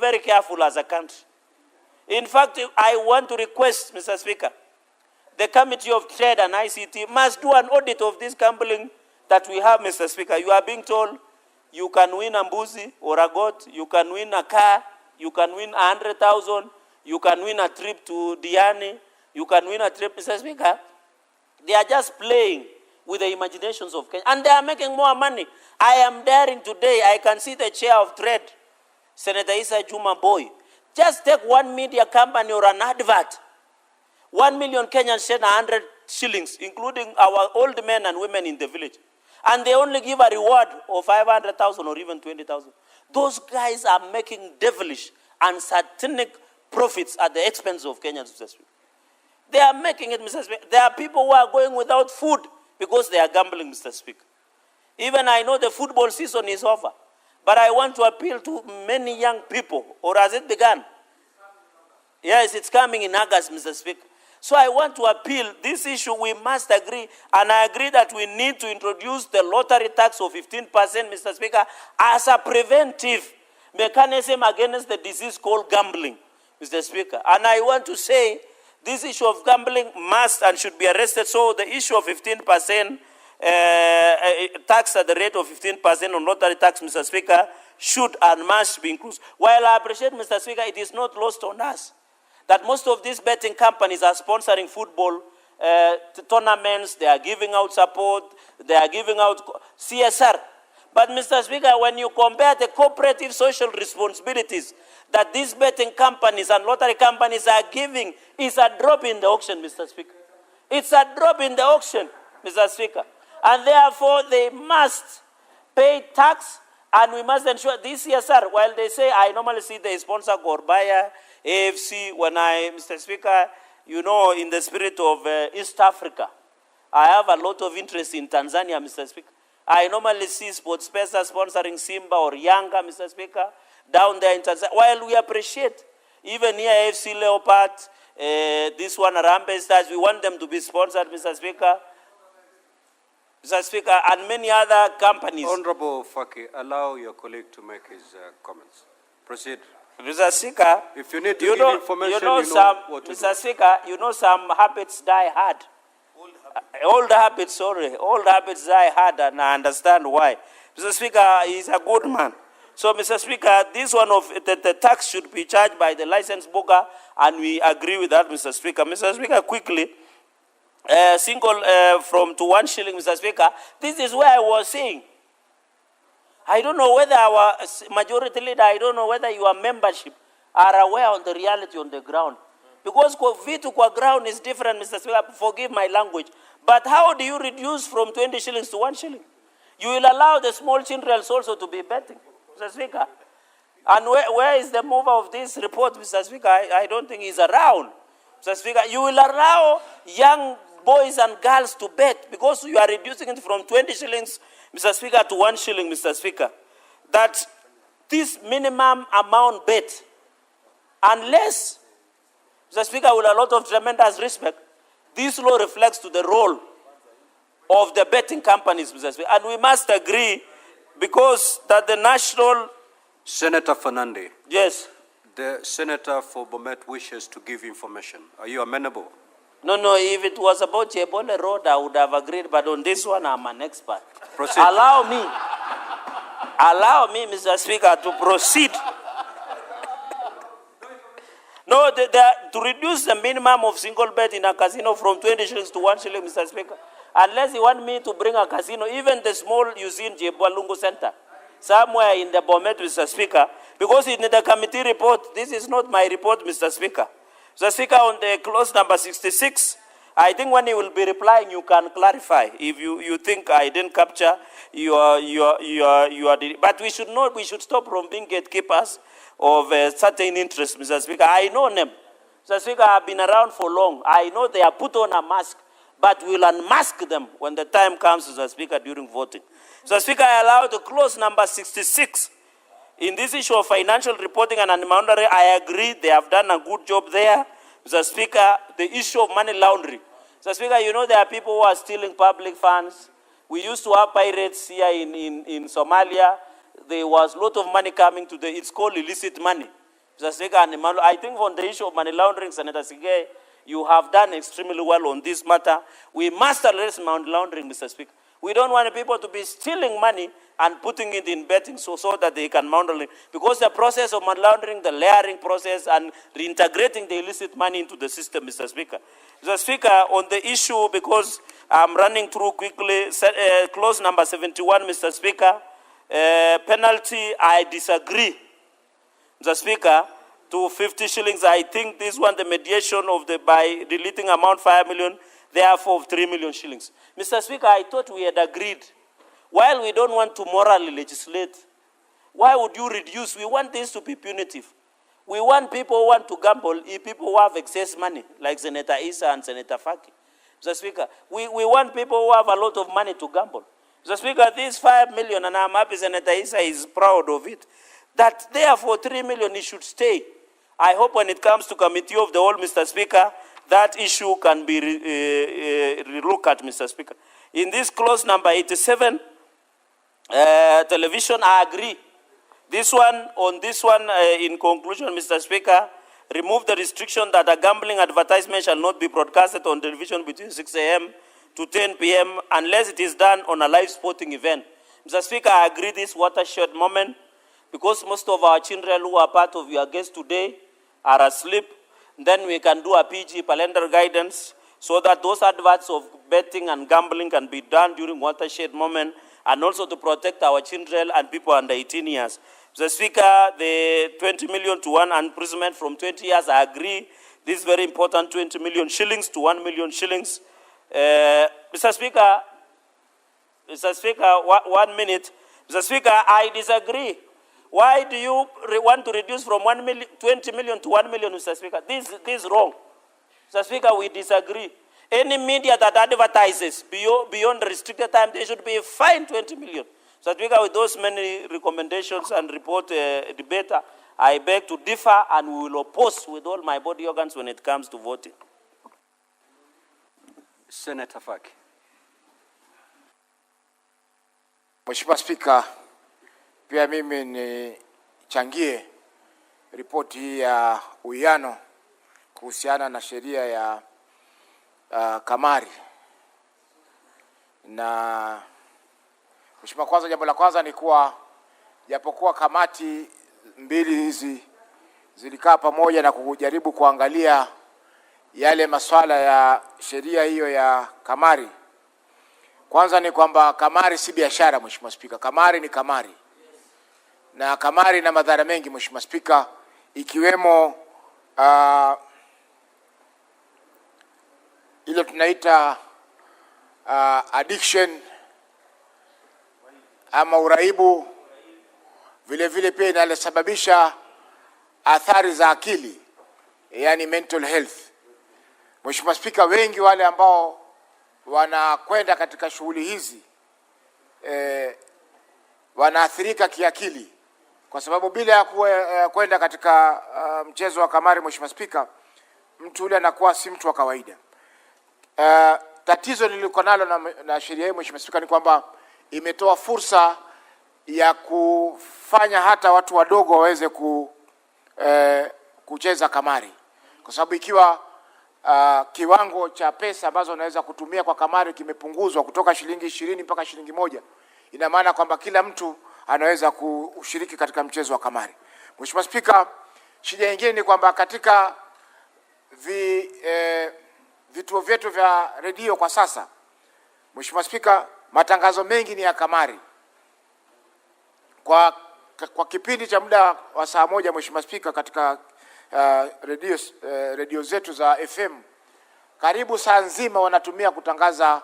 very careful as a country. In fact, I want to request, Mr. Speaker, the Committee of Trade and ICT must do an audit of this gambling that we have, Mr. Speaker. You are being told you can win a mbuzi or a goat, you can win a car, you can win 100,000, you can win a trip to Diani, you can win a trip, Mr. Speaker. They are just playing with the imaginations of Kenya, and they are making more money. I am daring today, I can see the chair of trade, Senator Issa Juma Boy. Just take one media company or an advert. 1 million Kenyans shed 100 shillings, including our old men and women in the village. And they only give a reward of 500,000 or even 20,000. Those guys are making devilish and satanic profits at the expense of Kenyans, Mr. Speaker. They are making it, Mr. Speaker. There are people who are going without food because they are gambling, Mr. Speaker. Even I know the football season is over. But I want to appeal to many young people, or has it begun? Yes, it's coming in August, Mr. Speaker. So I want to appeal, this issue we must agree, and I agree that we need to introduce the lottery tax of 15%, Mr. Speaker, as a preventive mechanism against the disease called gambling, Mr. Speaker. And I want to say, this issue of gambling must and should be arrested, so the issue of 15%, tax at the rate of 15% on lottery tax, Mr. Speaker, should and must be included. While I appreciate, Mr. Speaker, it is not lost on us that most of these betting companies are sponsoring football tournaments, they are giving out support, they are giving out CSR. But, Mr. Speaker, when you compare the cooperative social responsibilities that these betting companies and lottery companies are giving, it's a drop in the auction, Mr. Speaker. It's a drop in the auction, Mr. Speaker. And therefore, they must pay tax, and we must ensure this CSR, while they say, I normally see they sponsor Gorbaya, AFC, Mr. Speaker, you know, in the spirit of East Africa, I have a lot of interest in Tanzania, Mr. Speaker. I normally see SportsPesa sponsoring Simba or Yanga, Mr. Speaker, down there in Tanzania. While we appreciate, even here AFC Leopard, this one, Harambee Stars, we want them to be sponsored, Mr. Speaker. Mr. Speaker, and many other companies. Honorable Faki, allow your colleague to make his comments. Proceed. Mr. Speaker, if you need to give information, Mr. Speaker, you know some habits die hard. Old habits die hard, and I understand why. Mr. Speaker, he's a good man. So, Mr. Speaker, this one of the tax should be charged by the license broker, and we agree with that, Mr. Speaker. Mr. Speaker, quickly, single from to 1 shilling, Mr. Speaker. This is where I was saying, I don't know whether our majority leader, I don't know whether your membership are aware of the reality on the ground. Because vitu kwa ground is different, Mr. Speaker, forgive my language. But how do you reduce from 20 shillings to 1 shilling? You will allow the small children also to be betting, Mr. Speaker. And where is the mover of this report, Mr. Speaker? I don't think he's around, Mr. Speaker. You will allow young boys and girls to bet because you are reducing it from 20 shillings, Mr. Speaker, to 1 shilling, Mr. Speaker. That this minimum amount bet, unless, Mr. Speaker, with a lot of tremendous respect, this law reflects to the role of the betting companies, Mr. Speaker. And we must agree because that the national... Senator Fernande. Yes. The senator for Bomet wishes to give information. Are you amenable? No, if it was about Chebole Road, I would have agreed, but on this one, I'm an expert. Proceed. Allow me, Mr. Speaker, to proceed. No, to reduce the minimum of single bet in a casino from 20 shillings to 1 shilling, Mr. Speaker, unless you want me to bring a casino, even the small you see in Jebwalungu Center, somewhere in the Bomet, Mr. Speaker, because in the committee report, this is not my report, Mr. Speaker. Mr. Speaker, on the clause number 66, I think when you will be replying, you can clarify if you think I didn't capture your but we should stop from being gatekeepers of certain interests, Mr. Speaker. I know them. Mr. Speaker, I've been around for long. I know they are put on a mask, but we'll unmask them when the time comes, Mr. Speaker, during voting. Mr. Speaker, I allow the clause number 66. In this issue of financial reporting and monetary, I agree they have done a good job there. Mr. Speaker, the issue of money laundering. Mr. Speaker, you know there are people who are stealing public funds. We used to have pirates here in Somalia. There was a lot of money coming to it's called illicit money. Mr. Speaker, I think on the issue of money laundering, Senator Sige, you have done extremely well on this matter. We must address money laundering, Mr. Speaker. We don't want people to be stealing money and putting it in betting so that they can laundering it. Because the process of money laundering, the layering process, and reintegrating the illicit money into the system, Mr. Speaker. Mr. Speaker, on the issue, because I'm running through quickly, clause number 71, Mr. Speaker, penalty, I disagree, Mr. Speaker, to 50 shillings. I think this one, the mediation of by deleting amount 5 million, therefore 3 million shillings. Mr. Speaker, I thought we had agreed. While we don't want to morally legislate, why would you reduce? We want this to be punitive. We want people who want to gamble, people who have excess money, like Senator Issa and Senator Faki. Mr. Speaker, we want people who have a lot of money to gamble. Mr. Speaker, this 5 million, and I'm happy Senator Issa is proud of it, that therefore 3 million it should stay. I hope when it comes to committee of the whole, Mr. Speaker, that issue can be relooked at, Mr. Speaker. In this clause number 87, television, I agree. This one, in conclusion, Mr. Speaker, remove the restriction that a gambling advertisement shall not be broadcasted on television between 6 a.m. to 10 p.m. unless it is done on a live sporting event. Mr. Speaker, I agree this watershed moment because most of our children who are part of your guests today are asleep. Then we can do a PG, calendar guidance, so that those adverts of betting and gambling can be done during watershed moment, and also to protect our children and people under 18 years. Mr. Speaker, the 20 million to 1 imprisonment from 20 years, I agree. This is very important, 20 million shillings to 1 million shillings. Mr. Speaker, 1 minute. Mr. Speaker, I disagree. Why do you want to reduce from 20 million to 1 million, Mr. Speaker? This is wrong. Mr. Speaker, we disagree. Any media that advertises beyond restricted time, they should be fined 20 million. Mr. Speaker, with those many recommendations and report debate, I beg to differ and we will oppose with all my body organs when it comes to voting. Senator Faki. Mheshimiwa Spika, pia mimi nichangie ripoti hii ya uwiano kuhusiana na sheria ya kamari. Na Mheshimiwa, kwanza, jambo la kwanza ni kuwa japokuwa kamati mbili hizi zilikaa pamoja na kujaribu kuangalia yale masuala ya sheria hiyo ya kamari. Kwanza ni kwamba kamari si biashara, Mheshimiwa Spika. Kamari ni kamari. Na kamari na madhara mengi, Mheshimiwa Spika, ikiwemo ile tunaita addiction ama uraibu. Vile vile pia inasababisha athari za akili, yani mental health. Mheshimiwa Spika, wengi wale ambao wanakwenda katika shughuli hizi wanaathirika kiakili, kwa sababu bila ya kwenda katika mchezo wa kamari, Mheshimiwa Spika, mtu yule anakuwa si mtu wa kawaida. Tatizo niliko nalo na sheria hii, Mheshimiwa Spika, ni kwamba imetoa fursa ya kufanya hata watu wadogo waweze kucheza kamari, kwa sababu ikiwa kiwango cha pesa ambazo unaweza kutumia kwa kamari kimepunguzwa kutoka shilingi 20 mpaka shilingi 1, ina maana kwamba kila mtu anaweza kushiriki katika mchezo wa kamari. Mheshimiwa Spika, shida nyingine ni kwamba katika vituo vyetu vya redio kwa sasa, Mheshimiwa Spika, matangazo mengi ni ya kamari. Kwa kipindi cha muda wa saa moja, Mheshimiwa Spika, katika redio zetu za FM, karibu saa nzima wanatumia kutangaza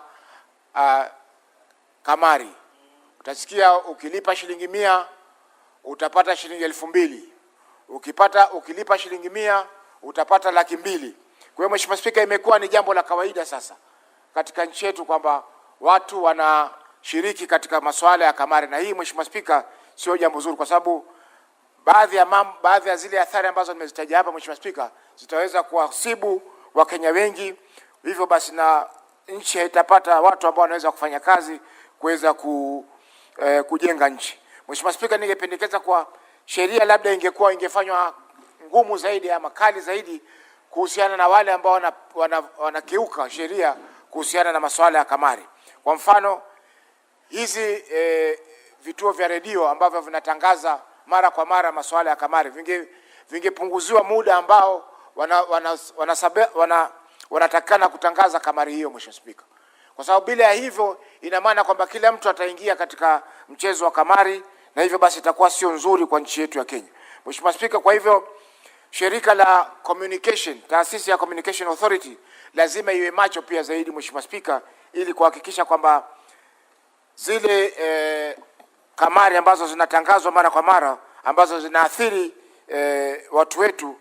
kamari. Utasikia ukilipa shilingi 100 utapata shilingi 2,000. Ukilipa shilingi 100 utapata 200,000. Kwa hiyo Mheshimiwa Spika, imekuwa ni jambo la kawaida sasa katika nchi yetu kwamba watu wanashiriki katika masuala ya kamari, na hii Mheshimiwa Spika sio jambo zuri, kwa sababu baadhi ya zile athari ambazo nimezitaja hapa, Mheshimiwa Spika, zitaweza kuwasibu Wakenya wengi. Hivyo basi na nchi haitapata watu ambao wanaweza kufanya kazi kuweza kujenga nchi. Mheshimiwa Spika, ningependekeza kwa sheria labda ingefanywa magumu zaidi ama kali zaidi kuhusiana na wale ambao wanakiuka sheria kuhusiana na masuala ya kamari. Kwa mfano, hizi vituo vya redio ambavyo vinatangaza mara kwa mara masuala ya kamari vingepunguziwa muda ambao wanatakana kutangaza kamari hiyo, Mheshimiwa Spika. Kwa sababu bila hivyo ina maana kwamba kila mtu ataingia katika mchezo wa kamari, na hivyo basi itakuwa sio nzuri kwa nchi yetu ya Kenya. Mheshimiwa Spika, kwa hivyo shirika la communication, taasisi ya Communication Authority lazima iwe macho pia zaidi, Mheshimiwa Spika, ili kuhakikisha kwamba zile kamari ambazo zinatangazwa mara kwa mara ambazo zinaathiri watu wetu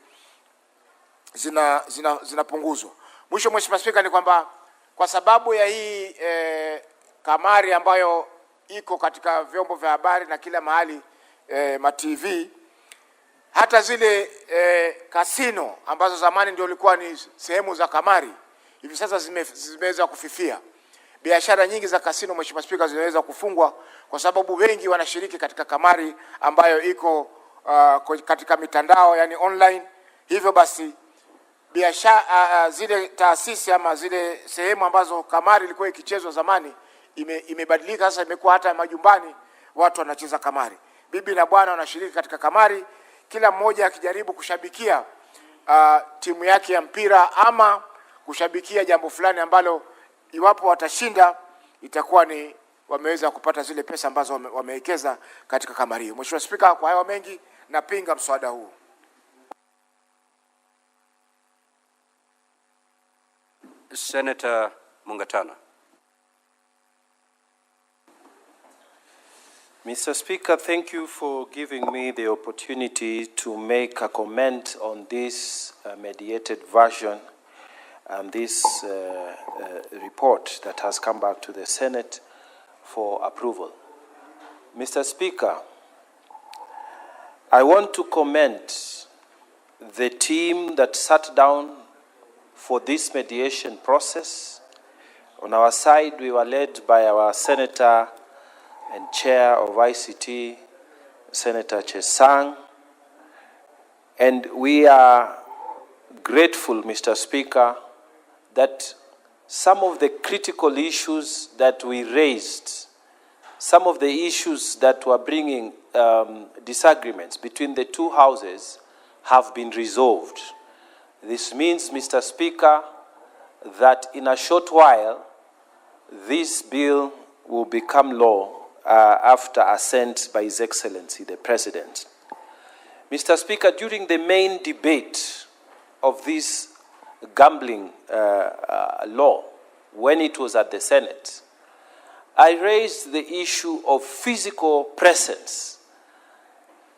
zinapunguzwa. Mwisho, Mheshimiwa Spika, ni kwamba kwa sababu ya hii kamari ambayo iko katika vyombo vya habari na kila mahali, ma TV, hata zile kasino ambazo zamani ndio ilikuwa ni sehemu za kamari, hivi sasa zimeweza kufifia. Biashara nyingi za kasino, Mheshimiwa Spika, zinaweza kufungwa kwa sababu wengi wanashiriki katika kamari ambayo iko katika mitandao, yani online. Hivyo basi biashara zile taasisi ama zile sehemu ambazo kamari ilikuwa ikichezwa zamani imebadilika. Sasa imekuwa hata majumbani watu wanacheza kamari, bibi na bwana wanashiriki katika kamari, kila mmoja akijaribu kushabikia timu yake ya mpira ama kushabikia jambo fulani ambalo iwapo watashinda itakuwa ni wameweza kupata zile pesa ambazo wamewekeza katika kamari hiyo. Mheshimiwa Spika, kwa hayo mengi napinga mswada huu. Senator Mungatana. Mr. Speaker, thank you for giving me the opportunity to make a comment on this mediated version and this report that has come back to the Senate for approval. Mr. Speaker, I want to commend the team that sat down for this mediation process. On our side, we were led by our Senator and Chair of ICT, Senator Chesang, and we are grateful, Mr. Speaker, that some of the critical issues that we raised, some of the issues that were bringing disagreements between the two houses have been resolved. This means, Mr. Speaker, that in a short while, this bill will become law after assent by His Excellency, the President. Mr. Speaker, during the main debate of this gambling law, when it was at the Senate, I raised the issue of physical presence.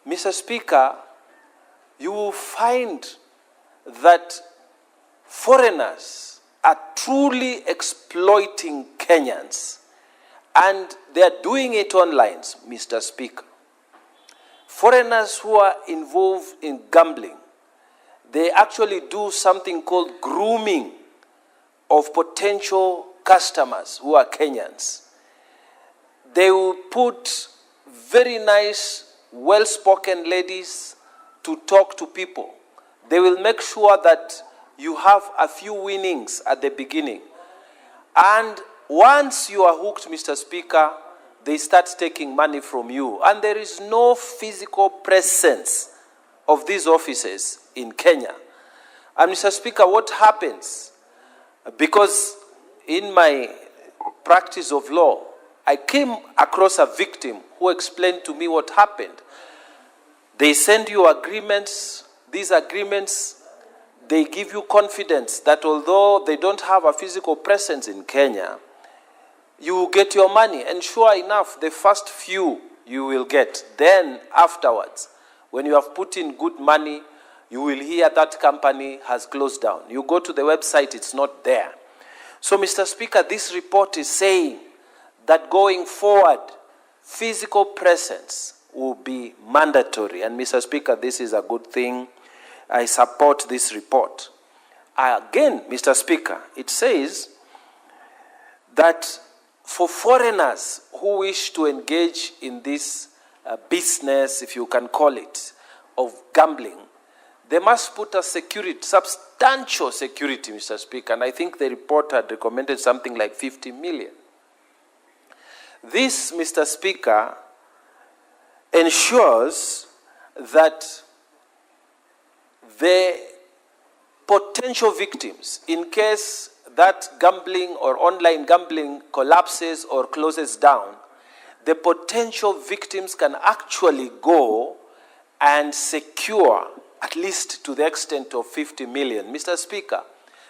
Mr. Speaker, you will find that foreigners are truly exploiting Kenyans, and they are doing it online, Mr. Speaker. Foreigners who are involved in gambling, they actually do something called grooming of potential customers who are Kenyans. They will put very nice, well-spoken ladies to talk to people. They will make sure that you have a few winnings at the beginning. And once you are hooked, Mr. Speaker, they start taking money from you. And there is no physical presence of these offices in Kenya. And Mr. Speaker, what happens? Because in my practice of law, I came across a victim who explained to me what happened. They send you agreements. These agreements, they give you confidence that although they don't have a physical presence in Kenya, you will get your money. And sure enough, the first few you will get. Then afterwards, when you have put in good money, you will hear that company has closed down. You go to the website, it's not there. So, Mr. Speaker, this report is saying that going forward, physical presence will be mandatory. And Mr. Speaker, this is a good thing. I support this report. Again, Mr. Speaker, it says that for foreigners who wish to engage in this business, if you can call it, of gambling, they must put a security, substantial security, Mr. Speaker, and I think the report had recommended something like 50 million. This, Mr. Speaker, ensures that the potential victims, in case that gambling or online gambling collapses or closes down, the potential victims can actually go and secure at least to the extent of 50 million. Mr. Speaker,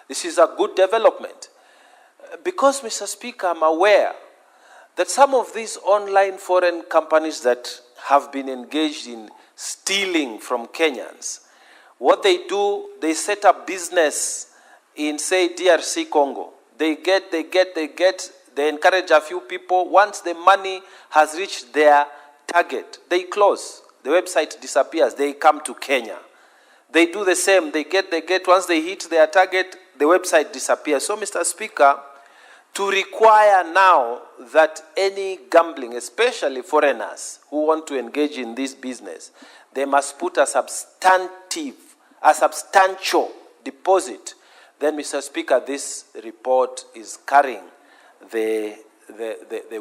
this is a good development. Because, Mr. Speaker, I'm aware that some of these online foreign companies that have been engaged in stealing from Kenyans, what they do, they set up business in, say, DRC Congo. They encourage a few people. Once the money has reached their target, they close. The website disappears. They come to Kenya. They do the same. They get, once they hit their target, the website disappears. So, Mr. Speaker, to require now that any gambling, especially foreigners who want to engage in this business, they must put a substantial deposit, then, Mr. Speaker, this report is carrying the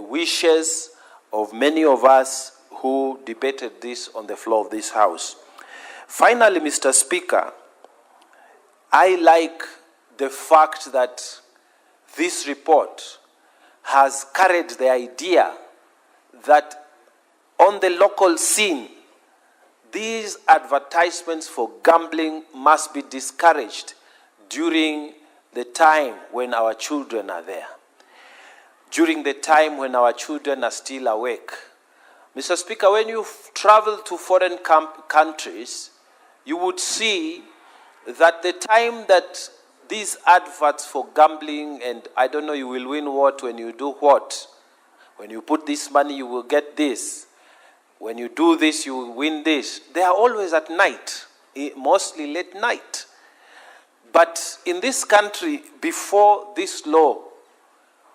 wishes of many of us who debated this on the floor of this House. Finally, Mr. Speaker, I like the fact that this report has carried the idea that on the local scene, these advertisements for gambling must be discouraged during the time when our children are there, during the time when our children are still awake. Mr. Speaker, when you travel to foreign countries, you would see that the time that these adverts for gambling and I don't know, you will win what when you do what. When you put this money, you will get this. When you do this, you will win this. They are always at night, mostly late night. But in this country, before this law,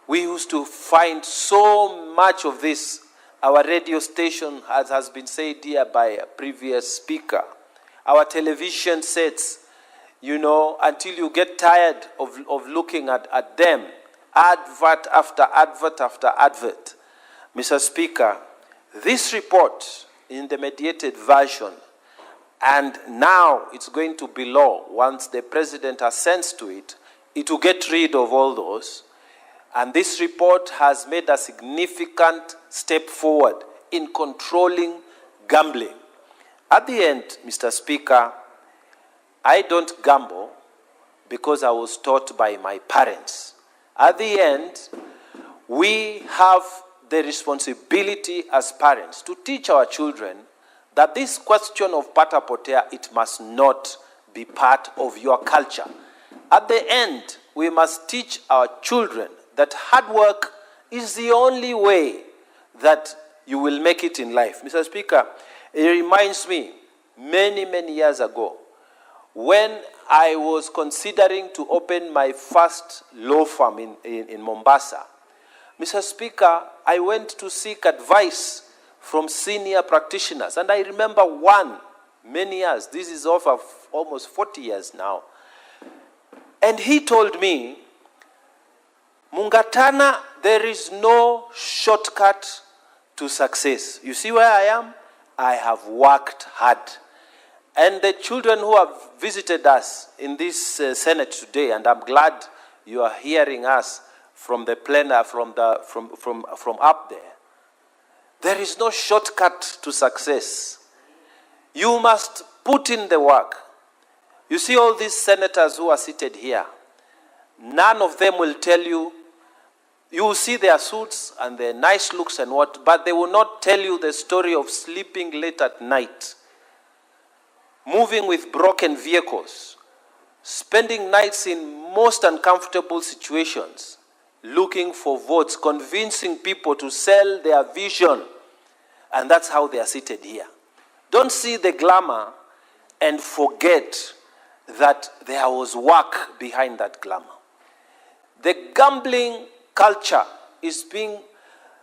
we used to find so much of this. Our radio station, as has been said here by a previous speaker, our television sets, until you get tired of looking at them, advert after advert after advert. Mr. Speaker, this report in the mediated version, and now it's going to be law once the president assents to it, it will get rid of all those. And this report has made a significant step forward in controlling gambling. At the end, Mr. Speaker, I don't gamble because I was taught by my parents. At the end, we have the responsibility as parents to teach our children that this question of pata potea, it must not be part of your culture. At the end, we must teach our children that hard work is the only way that you will make it in life. Mr. Speaker, it reminds me many, many years ago when I was considering to open my first law firm in Mombasa. Mr. Speaker, I went to seek advice from senior practitioners, and I remember one, many years, this is over almost 40 years now, and he told me, Mungatana, there is no shortcut to success. You see where I am? I have worked hard. And the children who have visited us in this Senate today, and I'm glad you are hearing us from the plenary, from up there. There is no shortcut to success. You must put in the work. You see all these senators who are seated here, none of them will tell you, you will see their suits and their nice looks and what, but they will not tell you the story of sleeping late at night, moving with broken vehicles, spending nights in most uncomfortable situations, looking for votes, convincing people to sell their vision. And that's how they are seated here. Don't see the glamour and forget that there was work behind that glamour. The gambling culture is being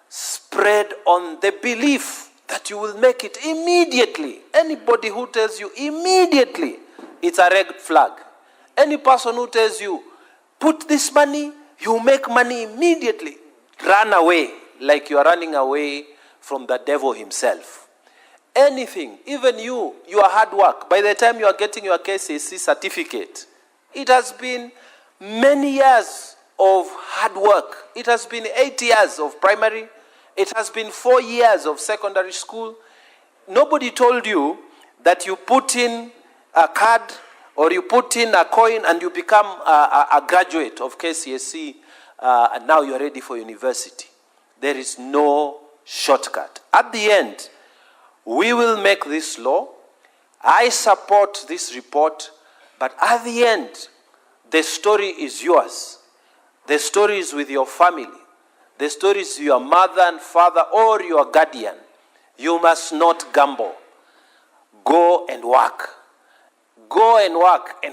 spread on the belief that you will make it immediately. Anybody who tells you immediately it's a red flag. Any person who tells you, put this money, you make money immediately, run away like you are running away from the devil himself. Anything, even your hard work, by the time you are getting your KCSE certificate, it has been many years of hard work. It has been 8 years of primary. It has been 4 years of secondary school. Nobody told you that you put in a card or you put in a coin and you become a graduate of KCSE and now you're ready for university. There is no shortcut. At the end, we will make this law. I support this report, but at the end, the story is yours. The story is with your family. The story is your mother and father or your guardian. You must not gamble. Go and work. Go and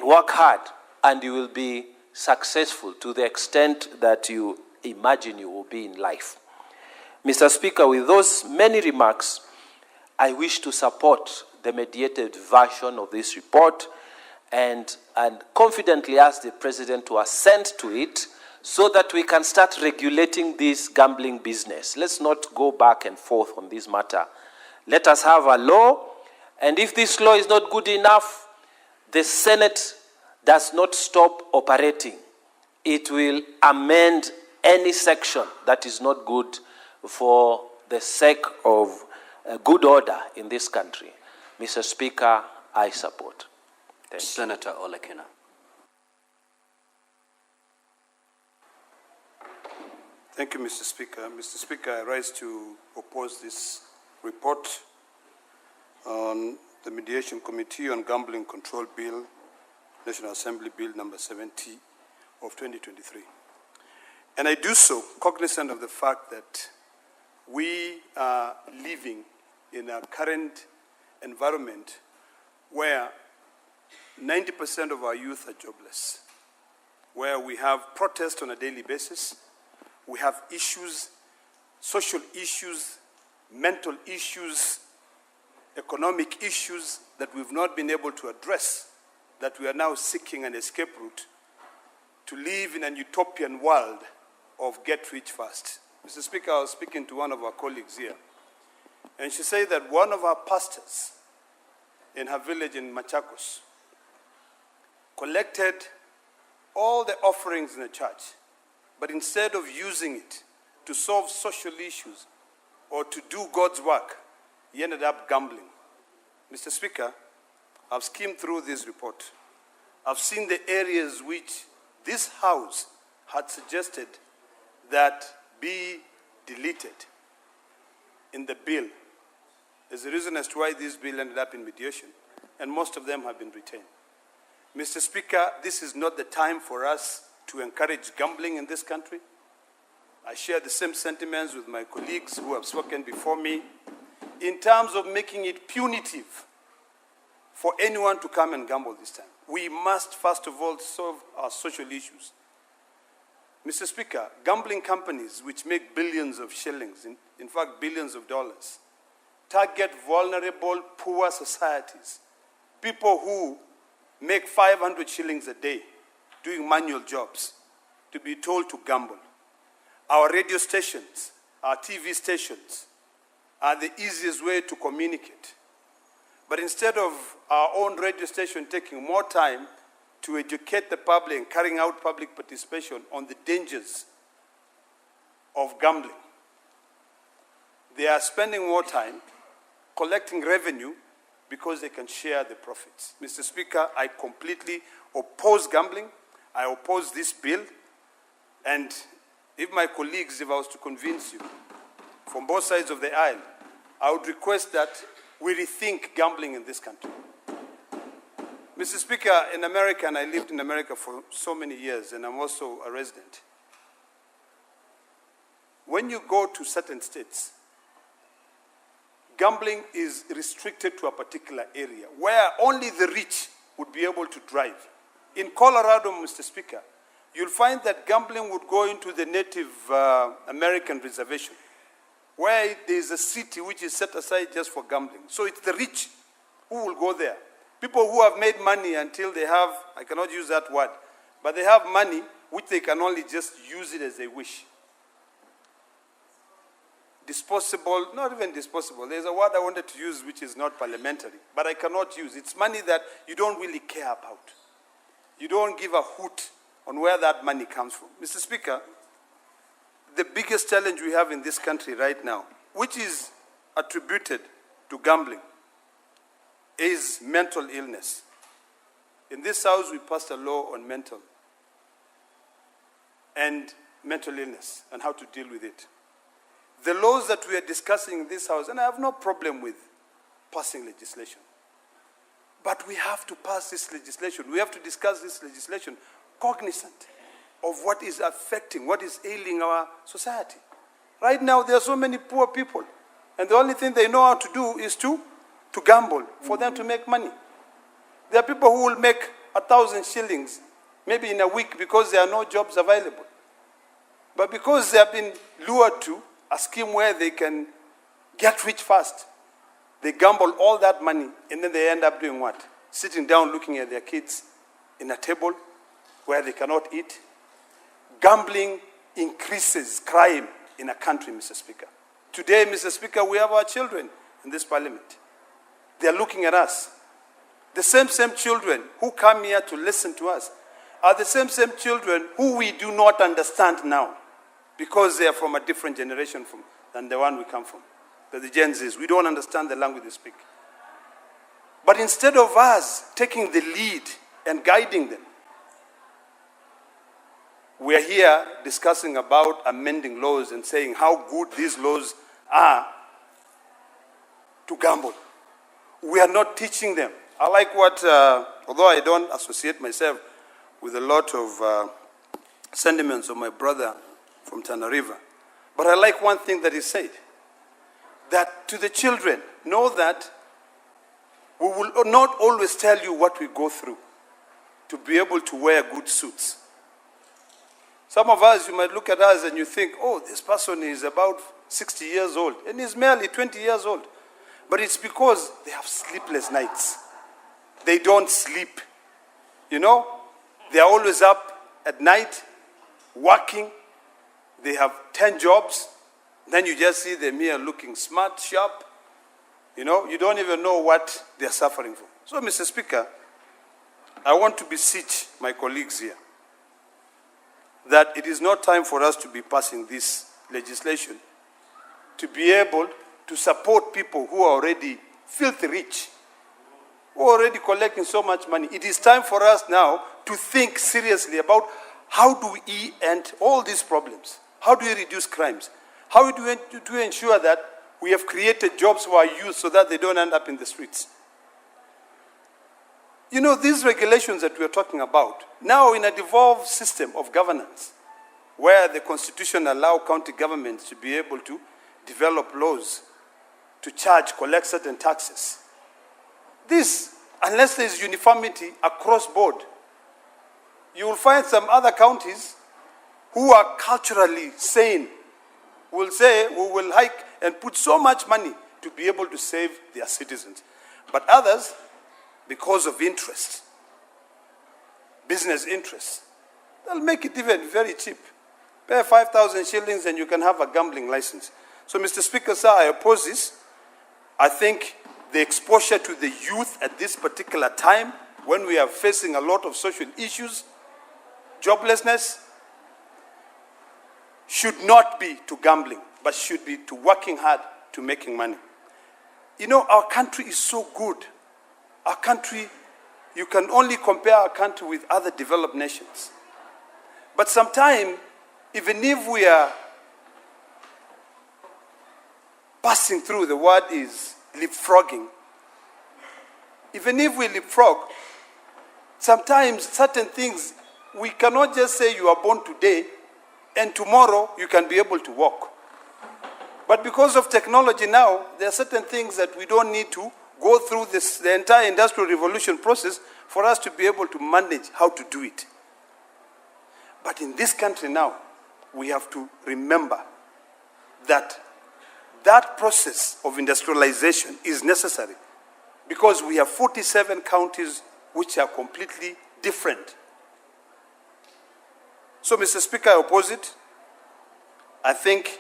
work hard, and you will be successful to the extent that you imagine you will be in life. Mr. Speaker, with those many remarks, I wish to support the mediated version of this report and confidently ask the President to assent to it so that we can start regulating this gambling business. Let's not go back and forth on this matter. Let us have a law, and if this law is not good enough, the Senate does not stop operating. It will amend any section that is not good for the sake of good order in this country. Mr. Speaker, I support. Thank you. Senator Olekina. Thank you, Mr. Speaker. Mr. Speaker, I rise to oppose this report on the Mediation Committee on Gambling Control Bill, National Assembly Bill number 70 of 2023. And I do so cognizant of the fact that we are living in a current environment where 90% of our youth are jobless, where we have protests on a daily basis, we have issues, social issues, mental issues, economic issues that we've not been able to address, that we are now seeking an escape route to live in an utopian world of get rich fast. Mr. Speaker, I was speaking to one of our colleagues here, and she said that one of our pastors in her village in Machakos collected all the offerings in the church, but instead of using it to solve social issues or to do God's work, he ended up gambling. Mr. Speaker, I've skimmed through this report. I've seen the areas which this House had suggested that be deleted in the bill. There's a reason as to why this bill ended up in mediation, and most of them have been retained. Mr. Speaker, this is not the time for us to encourage gambling in this country. I share the same sentiments with my colleagues who have spoken before me in terms of making it punitive for anyone to come and gamble this time. We must, first of all, solve our social issues. Mr. Speaker, gambling companies which make billions of shillings, in fact billions of dollars, target vulnerable, poor societies, people who make 500 shillings a day doing manual jobs, to be told to gamble. Our radio stations, our TV stations are the easiest way to communicate. But instead of our own radio station taking more time to educate the public and carrying out public participation on the dangers of gambling, they are spending more time collecting revenue because they can share the profits. Mr. Speaker, I completely oppose gambling. I oppose this bill. And if my colleagues, if I was to convince you from both sides of the aisle, I would request that we rethink gambling in this country. Mr. Speaker, in America, and I lived in America for so many years, and I'm also a resident, when you go to certain states, gambling is restricted to a particular area where only the rich would be able to drive. In Colorado, Mr. Speaker, you'll find that gambling would go into the Native American reservation, where there's a city which is set aside just for gambling. So it's the rich who will go there. People who have made money until they have, I cannot use that word, but they have money which they can only just use it as they wish. Disposable, not even disposable. There's a word I wanted to use which is not parliamentary, but I cannot use. It's money that you don't really care about. You don't give a hoot on where that money comes from. Mr. Speaker, the biggest challenge we have in this country right now, which is attributed to gambling, is mental illness. In this house, we passed a law on mental illness and how to deal with it. The laws that we are discussing in this house, and I have no problem with passing legislation, but we have to pass this legislation. We have to discuss this legislation cognizant of what is affecting, what is ailing our society. Right now, there are so many poor people, and the only thing they know how to do is to gamble for them to make money. There are people who will make 1,000 shillings maybe in a week because there are no jobs available. But because they have been lured to a scheme where they can get rich fast, they gamble all that money, and then they end up doing what? Sitting down looking at their kids in a table where they cannot eat. Gambling increases crime in a country, Mr. Speaker. Today, Mr. Speaker, we have our children in this parliament. They are looking at us. The same children who come here to listen to us are the same children who we do not understand now because they are from a different generation than the one we come from. The Gen Zs, we don't understand the language they speak. But instead of us taking the lead and guiding them, we are here discussing about amending laws and saying how good these laws are to gamble. We are not teaching them. I like what, although I don't associate myself with a lot of sentiments of my brother from Tana River, but I like one thing that he said, that to the children, know that we will not always tell you what we go through to be able to wear good suits. Some of us, you might look at us and you think, oh, this person is about 60 years old, and he's merely 20 years old. But it's because they have sleepless nights. They don't sleep. You know, they are always up at night, working. They have 10 jobs. Then you just see them here looking smart, sharp. You know, you don't even know what they're suffering from. So, Mr. Speaker, I want to beseech my colleagues here that it is not time for us to be passing this legislation to be able to support people who are already filthy rich, who are already collecting so much money. It is time for us now to think seriously about how do we end all these problems? How do we reduce crimes? How do we ensure that we have created jobs for our youth so that they don't end up in the streets? You know, these regulations that we're talking about, now in a devolved system of governance, where the Constitution allows county governments to be able to develop laws to collect certain taxes. This, unless there is uniformity across board, you will find some other counties who are culturally sane will say, we will hike and put so much money to be able to save their citizens. But others, because of interest, business interests, they'll make it even very cheap. Pay 5,000 shillings and you can have a gambling license. So, Mr. Speaker, sir, I oppose this. I think the exposure to the youth at this particular time, when we are facing a lot of social issues, joblessness, should not be to gambling, but should be to working hard to making money. You know, our country is so good. Our country, you can only compare our country with other developed nations. But sometimes, even if we are passing through, the word is leapfrogging. Even if we leapfrog, sometimes certain things, we cannot just say you are born today and tomorrow you can be able to walk. But because of technology now, there are certain things that we don't need to go through the entire industrial revolution process for us to be able to manage how to do it. But in this country now, we have to remember that that process of industrialization is necessary because we have 47 counties which are completely different. So, Mr. Speaker, I oppose it. I think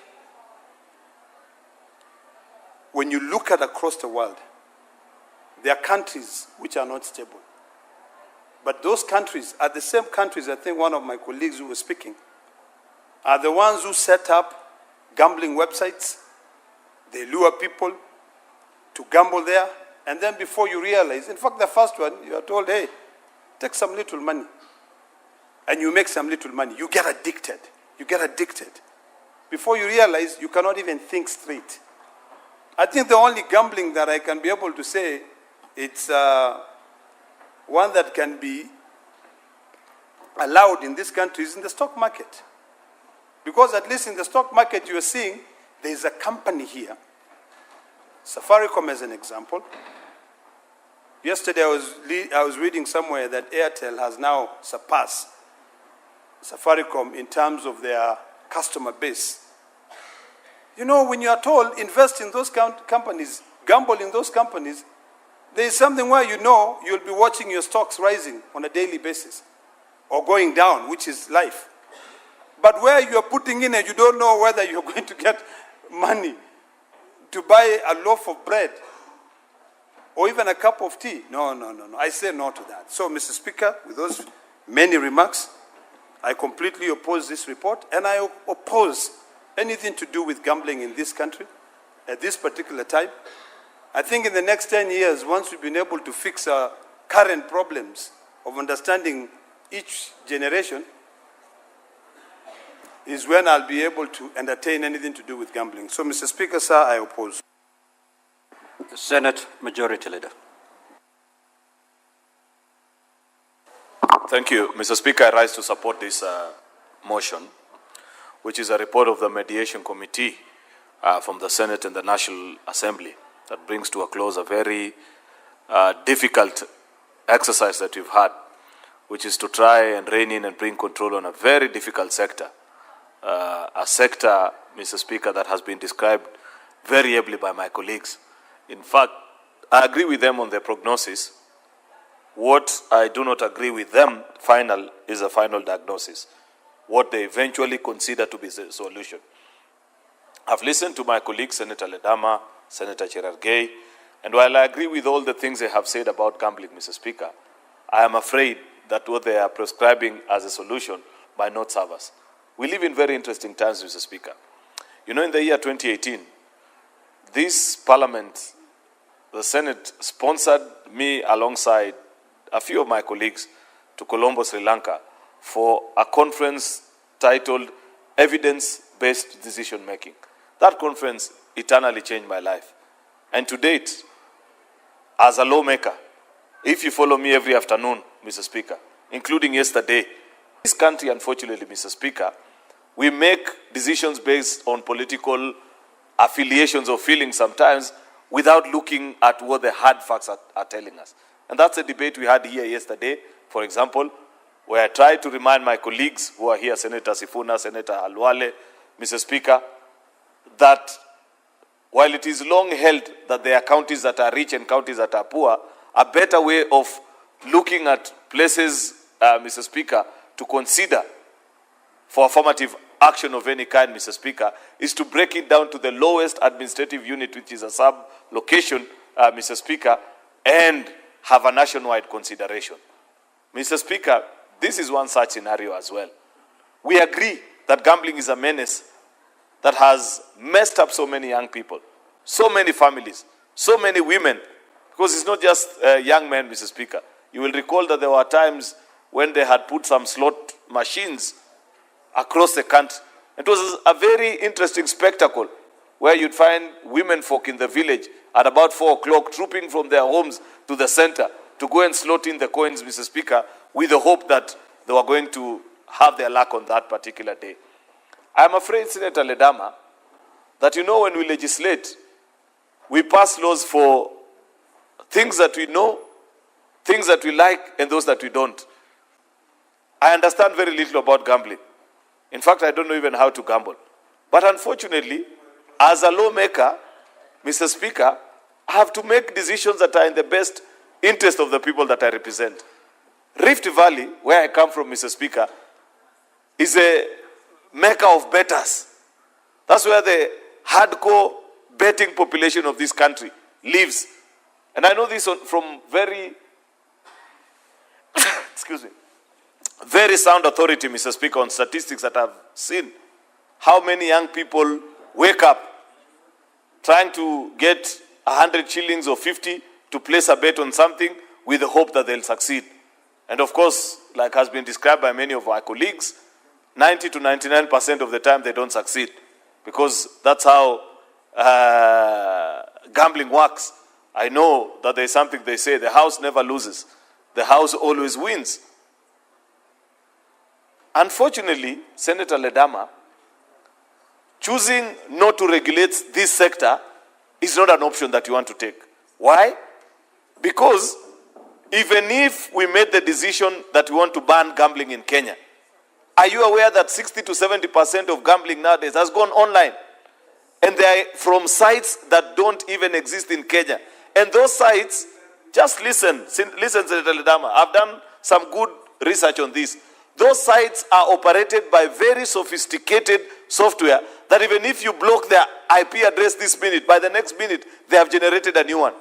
when you look at across the world, there are countries which are not stable. But those countries are the same countries, I think one of my colleagues who was speaking, are the ones who set up gambling websites. They lure people to gamble there, and then before you realize, in fact, the first one, you are told, hey, take some little money. And you make some little money. You get addicted. You get addicted. Before you realize, you cannot even think straight. I think the only gambling that I can be able to say, it's one that can be allowed in this country is in the stock market. Because at least in the stock market, you are seeing there is a company here. Safaricom as an example. Yesterday I was reading somewhere that Airtel has now surpassed Safaricom in terms of their customer base. You know, when you are told invest in those companies, gamble in those companies, there is something where you know you'll be watching your stocks rising on a daily basis or going down, which is life. But where you are putting in and you don't know whether you're going to get money to buy a loaf of bread or even a cup of tea. No. I say no to that. So, Mr. Speaker, with those many remarks, I completely oppose this report, and I oppose anything to do with gambling in this country at this particular time. I think in the next 10 years, once we've been able to fix our current problems of understanding each generation, is when I'll be able to entertain anything to do with gambling. So, Mr. Speaker, sir, I oppose. The Senate Majority Leader. Thank you. Mr. Speaker, I rise to support this motion, which is a report of the Mediation Committee from the Senate and the National Assembly that brings to a close a very difficult exercise that we've had, which is to try and rein in and bring control on a very difficult sector. A sector, Mr. Speaker, that has been described very ably by my colleagues. In fact, I agree with them on their prognosis. What I do not agree with them, is a final diagnosis. What they eventually consider to be the solution. I've listened to my colleagues, Senator Ledama, Senator Cherargei, and while I agree with all the things they have said about gambling, Mr. Speaker, I am afraid that what they are prescribing as a solution might not serve us. We live in very interesting times, Mr. Speaker. You know, in the year 2018, this Parliament, the Senate, sponsored me alongside a few of my colleagues to Colombo, Sri Lanka, for a conference titled Evidence-Based Decision Making. That conference eternally changed my life. And to date, as a lawmaker, if you follow me every afternoon, Mr. Speaker, including yesterday, this country, unfortunately, Mr. Speaker, we make decisions based on political affiliations or feelings sometimes without looking at what the hard facts are telling us. And that's a debate we had here yesterday, for example, where I tried to remind my colleagues who are here, Senator Sifuna, Senator Alwale, Mr. Speaker, that while it is long held that there are counties that are rich and counties that are poor, a better way of looking at places, Mr. Speaker, to consider for affirmative action of any kind, Mr. Speaker, is to break it down to the lowest administrative unit, which is a sub-location, Mr. Speaker, and have a nationwide consideration. Mr. Speaker, this is one such scenario as well. We agree that gambling is a menace that has messed up so many young people, so many families, so many women, because it's not just young men, Mr. Speaker. You will recall that there were times when they had put some slot machines across the country. It was a very interesting spectacle where you'd find women folk in the village at about 4 o'clock trooping from their homes to the center to go and slot in the coins, Mr. Speaker, with the hope that they were going to have their luck on that particular day. I'm afraid, Senator Ledama, that you know when we legislate, we pass laws for things that we know, things that we like, and those that we don't. I understand very little about gambling. In fact, I don't know even how to gamble. But unfortunately, as a lawmaker, Mr. Speaker, I have to make decisions that are in the best interest of the people that I represent. Rift Valley, where I come from, Mr. Speaker, is a mecca of bettors. That's where the hardcore betting population of this country lives. And I know this from very, excuse me, very sound authority, Mr. Speaker, on statistics that I've seen. How many young people wake up trying to get 100 shillings or 50 to place a bet on something with the hope that they'll succeed. And of course, like has been described by many of our colleagues, 90 to 99% of the time they don't succeed, because that's how gambling works. I know that there's something they say, the house never loses, the house always wins. Unfortunately, Senator Ledama, choosing not to regulate this sector is not an option that you want to take. Why? Because even if we made the decision that we want to ban gambling in Kenya, are you aware that 60 to 70% of gambling nowadays has gone online? And they are from sites that don't even exist in Kenya. And those sites, just listen, Senator Ledama, I've done some good research on this. Those sites are operated by very sophisticated software that even if you block their IP address this minute, by the next minute, they have generated a new one.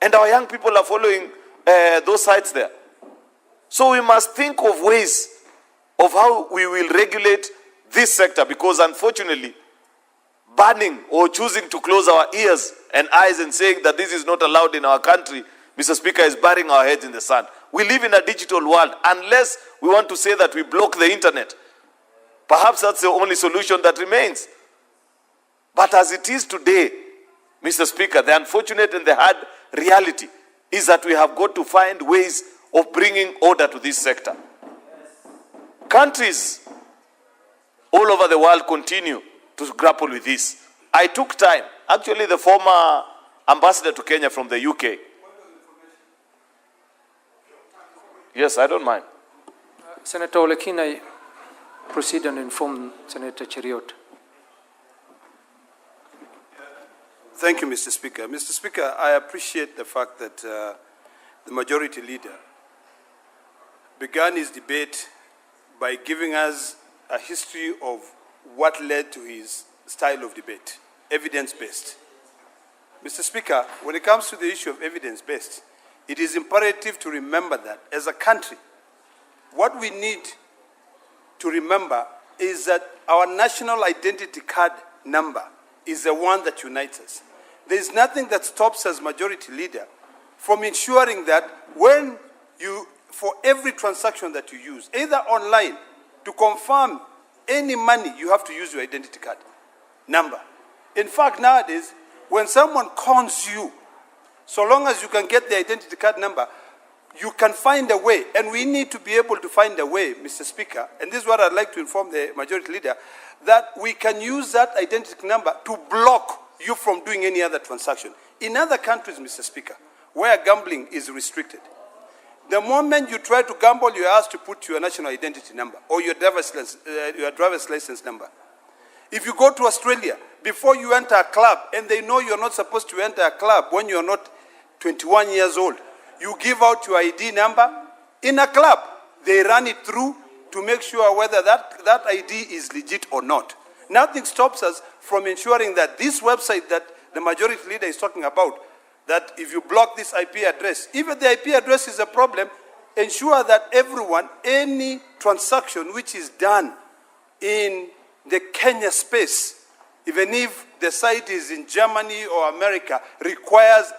And our young people are following those sites there. So we must think of ways of how we will regulate this sector, because unfortunately, banning or choosing to close our ears and eyes and saying that this is not allowed in our country, Mr. Speaker, is burying our heads in the sand. We live in a digital world. Unless we want to say that we block the internet, perhaps that's the only solution that remains. But as it is today, Mr. Speaker, the unfortunate and the hard reality is that we have got to find ways of bringing order to this sector. Countries all over the world continue to grapple with this. I took time. Actually, the former ambassador to Kenya from the UK. Yes, I don't mind. Senator Olekina, proceed and inform Senator Cheriot. Thank you, Mr. Speaker. Mr. Speaker, I appreciate the fact that the majority leader began his debate by giving us a history of what led to his style of debate, evidence-based. Mr. Speaker, when it comes to the issue of evidence-based, it is imperative to remember that as a country, what we need to remember is that our national identity card number is the one that unites us. There is nothing that stops us, majority leader, from ensuring that when you, for every transaction that you use, either online, to confirm any money, you have to use your identity card number. In fact, nowadays, when someone cons you, so long as you can get the identity card number, you can find a way, and we need to be able to find a way, Mr. Speaker, and this is what I'd like to inform the majority leader, that we can use that identity number to block you from doing any other transaction. In other countries, Mr. Speaker, where gambling is restricted, the moment you try to gamble, you're asked to put your national identity number or your driver's license number. If you go to Australia, before you enter a club, and they know you're not supposed to enter a club when you're not 21 years old, you give out your ID number. In a club, they run it through to make sure whether that ID is legit or not. Nothing stops us from ensuring that this website that the majority leader is talking about, that if you block this IP address, even the IP address is a problem, ensure that everyone, any transaction which is done in the Kenya space, even if the site is in Germany or America, requires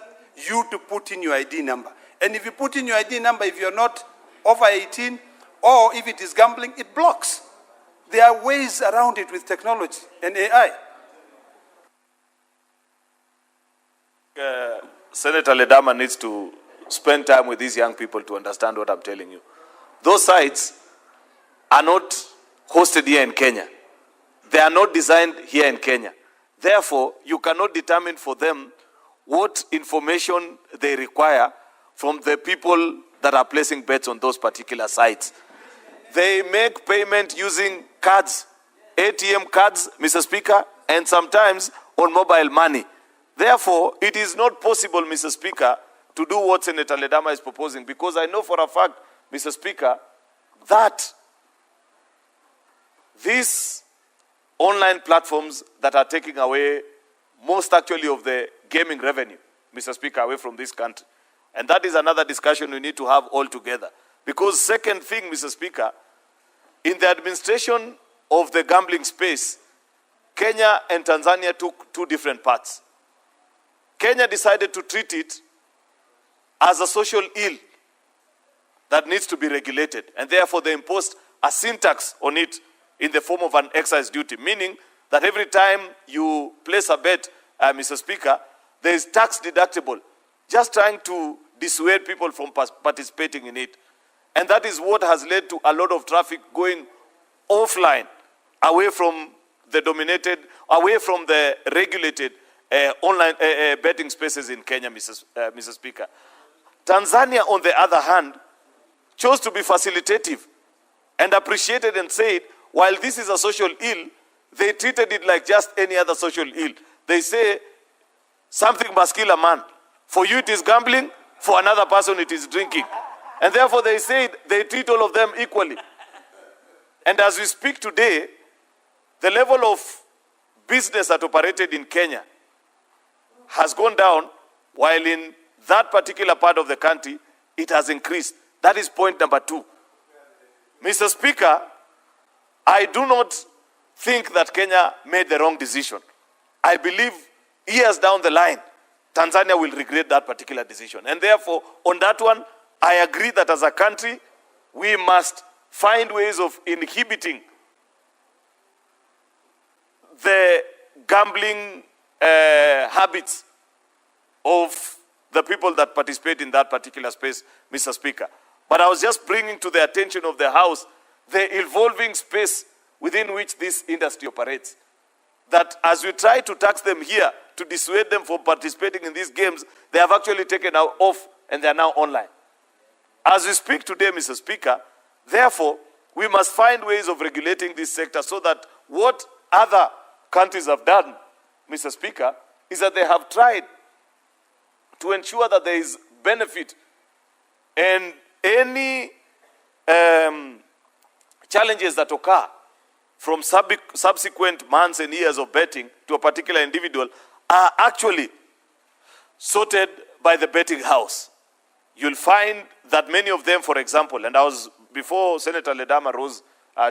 you to put in your ID number. And if you put in your ID number, if you're not over 18, or if it is gambling, it blocks. There are ways around it with technology and AI. Senator Ledama needs to spend time with these young people to understand what I'm telling you. Those sites are not hosted here in Kenya. They are not designed here in Kenya. Therefore, you cannot determine for them what information they require from the people that are placing bets on those particular sites. They make payment using cards, ATM cards, Mr. Speaker, and sometimes on mobile money. Therefore, it is not possible, Mr. Speaker, to do what Senator Ledama is proposing, because I know for a fact, Mr. Speaker, that these online platforms that are taking away most actually of the gaming revenue, Mr. Speaker, away from this country. And that is another discussion we need to have all together. Because second thing, Mr. Speaker, in the administration of the gambling space, Kenya and Tanzania took two different paths. Kenya decided to treat it as a social ill that needs to be regulated. And therefore they imposed a sin tax on it in the form of an excise duty, meaning that every time you place a bet, Mr. Speaker, there is tax deductible, just trying to dissuade people from participating in it. And that is what has led to a lot of traffic going offline, away from the away from the regulated online betting spaces in Kenya, Mr. Speaker. Tanzania, on the other hand, chose to be facilitative and appreciated and said, while this is a social ill, they treated it like just any other social ill. They say, something must kill a man. For you it is gambling, for another person it is drinking. And therefore they said they treat all of them equally. And as we speak today, the level of business that operated in Kenya has gone down, while in that particular part of the country, it has increased. That is point number 2. Mr. Speaker, I do not think that Kenya made the wrong decision. I believe years down the line, Tanzania will regret that particular decision. And therefore, on that one, I agree that as a country, we must find ways of inhibiting the gambling habits of the people that participate in that particular space, Mr. Speaker. But I was just bringing to the attention of the House the evolving space within which this industry operates. That as we try to tax them here, to dissuade them from participating in these games, they have actually taken off and they are now online. As we speak today, Mr. Speaker, therefore, we must find ways of regulating this sector so that what other countries have done, Mr. Speaker, is that they have tried to ensure that there is benefit, and any challenges that occur from subsequent months and years of betting to a particular individual are actually sorted by the betting house. You'll find that many of them, for example, and before Senator Ledama rose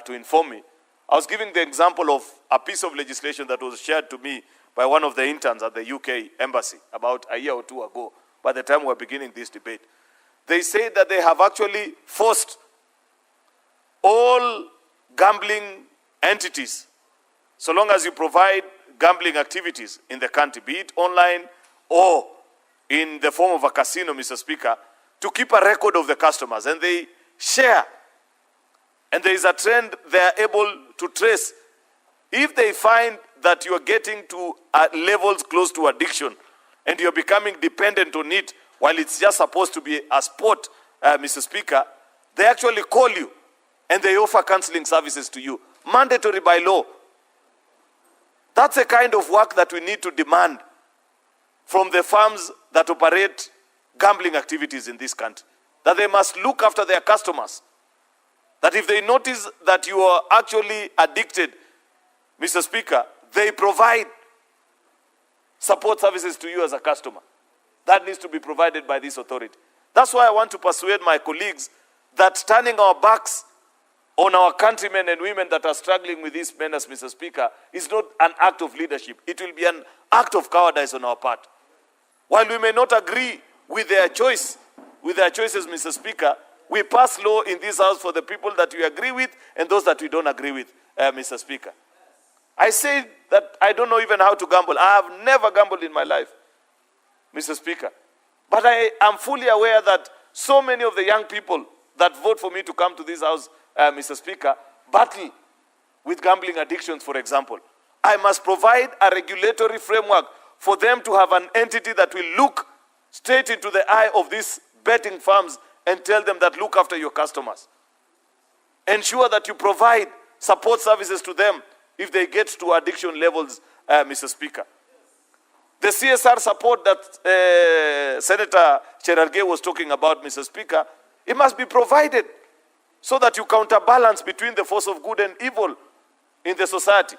to inform me, I was giving the example of a piece of legislation that was shared to me by one of the interns at the UK embassy about a year or two ago, by the time we were beginning this debate. They say that they have actually forced all gambling entities, so long as you provide gambling activities in the country, be it online or in the form of a casino, Mr. Speaker, to keep a record of the customers. And they share. And there is a trend they are able to trace. If they find that you are getting to levels close to addiction and you're becoming dependent on it while it's just supposed to be a sport, Mr. Speaker, they actually call you and they offer counseling services to you, mandatory by law. That's the kind of work that we need to demand from the firms that operate gambling activities in this country. That they must look after their customers. That if they notice that you are actually addicted, Mr. Speaker, they provide support services to you as a customer. That needs to be provided by this authority. That's why I want to persuade my colleagues that turning our backs on our countrymen and women that are struggling with this menace, Mr. Speaker, is not an act of leadership. It will be an act of cowardice on our part. While we may not agree with their choices, Mr. Speaker, we pass law in this house for the people that we agree with and those that we don't agree with, Mr. Speaker. I say that I don't know even how to gamble. I have never gambled in my life, Mr. Speaker. But I am fully aware that so many of the young people that vote for me to come to this house, Mr. Speaker, battle with gambling addictions, for example. I must provide a regulatory framework for them to have an entity that will look straight into the eye of these betting firms and tell them that look after your customers. Ensure that you provide support services to them if they get to addiction levels, Mr. Speaker. The CSR support that Senator Cherargei was talking about, Mr. Speaker, it must be provided so that you counterbalance between the force of good and evil in the society.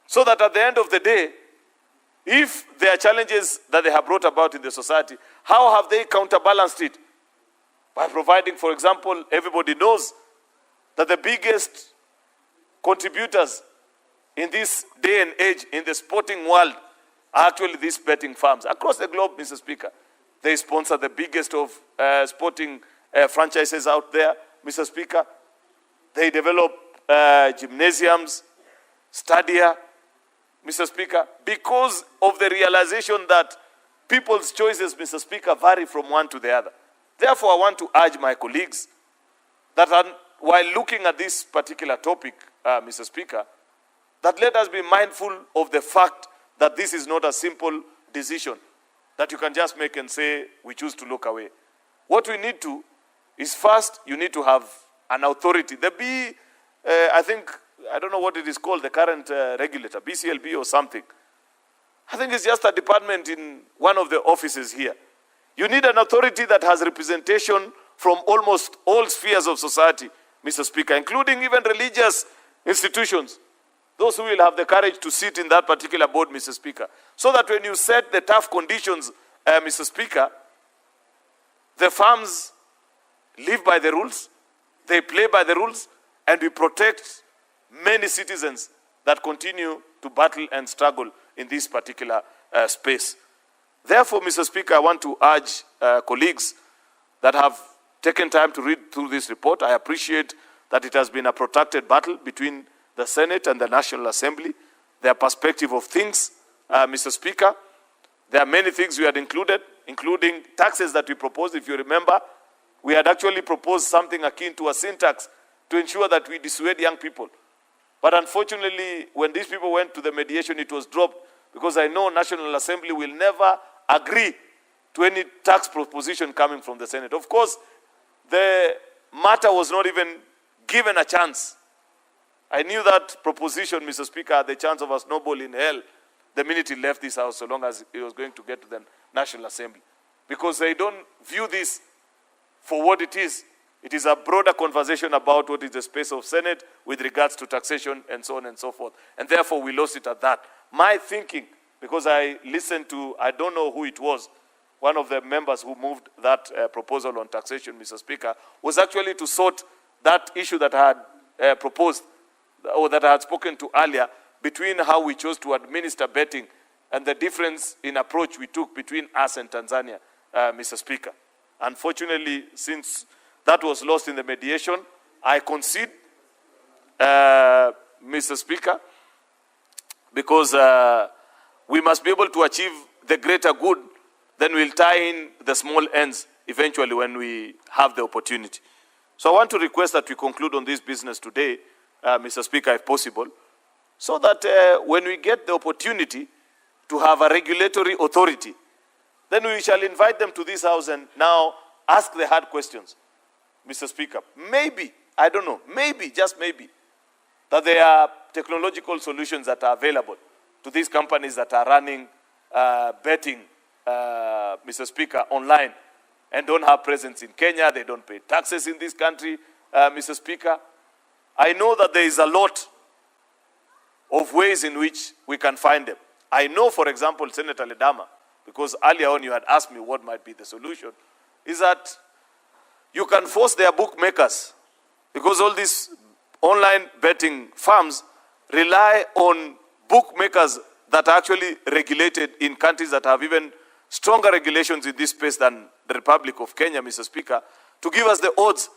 So that at the end of the day, if there are challenges that they have brought about in the society, how have they counterbalanced it? By providing, for example, everybody knows that the biggest contributors in this day and age in the sporting world are actually these betting farms. Across the globe, Mr. Speaker, they sponsor the biggest of sporting franchises out there, Mr. Speaker. They develop gymnasiums, stadia, Mr. Speaker, because of the realization that people's choices, Mr. Speaker, vary from one to the other. Therefore, I want to urge my colleagues that while looking at this particular topic, Mr. Speaker, that let us be mindful of the fact that this is not a simple decision that you can just make and say, we choose to look away. What we need to is first, you need to have an authority. I think, I don't know what it is called, the current regulator, BCLB or something. I think it's just a department in one of the offices here. You need an authority that has representation from almost all spheres of society, Mr. Speaker, including even religious institutions. Those who will have the courage to sit in that particular board, Mr. Speaker. So that when you set the tough conditions, Mr. Speaker, the farms live by the rules, they play by the rules, and we protect many citizens that continue to battle and struggle in this particular space. Therefore, Mr. Speaker, I want to urge colleagues that have taken time to read through this report. I appreciate that it has been a protracted battle between the Senate and the National Assembly, their perspective of things, Mr. Speaker. There are many things we had included, including taxes that we proposed. If you remember, we had actually proposed something akin to a sin tax to ensure that we dissuade young people. But unfortunately, when these people went to the mediation, it was dropped because I know National Assembly will never agree to any tax proposition coming from the Senate. Of course, the matter was not even given a chance. I knew that proposition, Mr. Speaker, had the chance of a snowball in hell the minute he left this house, so long as he was going to get to the National Assembly. Because they don't view this for what it is. It is a broader conversation about what is the space of Senate with regards to taxation and so on and so forth. And therefore, we lost it at that. My thinking, because I listened to, I don't know who it was, one of the members who moved that proposal on taxation, Mr. Speaker, was actually to sort that issue that I had proposed, or that I had spoken to earlier, between how we chose to administer betting and the difference in approach we took between us and Tanzania, Mr. Speaker. Unfortunately, since that was lost in the mediation, I concede, Mr. Speaker, because we must be able to achieve the greater good, then we'll tie in the small ends eventually when we have the opportunity. So I want to request that we conclude on this business today, Mr. Speaker, if possible, so that when we get the opportunity to have a regulatory authority, then we shall invite them to this house and now ask the hard questions, Mr. Speaker. Maybe, I don't know, maybe, just maybe, that there are technological solutions that are available to these companies that are running betting, Mr. Speaker, online and don't have presence in Kenya, they don't pay taxes in this country, Mr. Speaker. I know that there is a lot of ways in which we can find them. I know, for example, Senator Ledama, because earlier on you had asked me what might be the solution, is that you can force their bookmakers, because all these online betting firms rely on bookmakers that are actually regulated in countries that have even stronger regulations in this space than the Republic of Kenya, Mr. Speaker, to give us the odds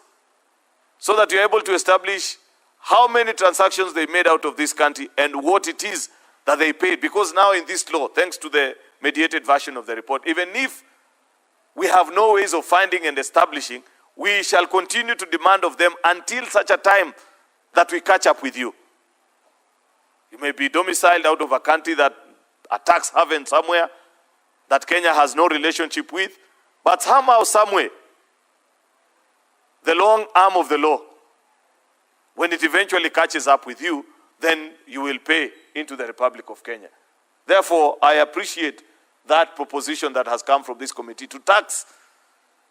so that you're able to establish how many transactions they made out of this country and what it is that they paid. Because now in this law, thanks to the mediated version of the report, even if we have no ways of finding and establishing, we shall continue to demand of them until such a time that we catch up with you. You may be domiciled out of a country that a tax haven somewhere that Kenya has no relationship with, but somehow, somewhere, the long arm of the law, when it eventually catches up with you, then you will pay into the Republic of Kenya. Therefore, I appreciate that proposition that has come from this committee to tax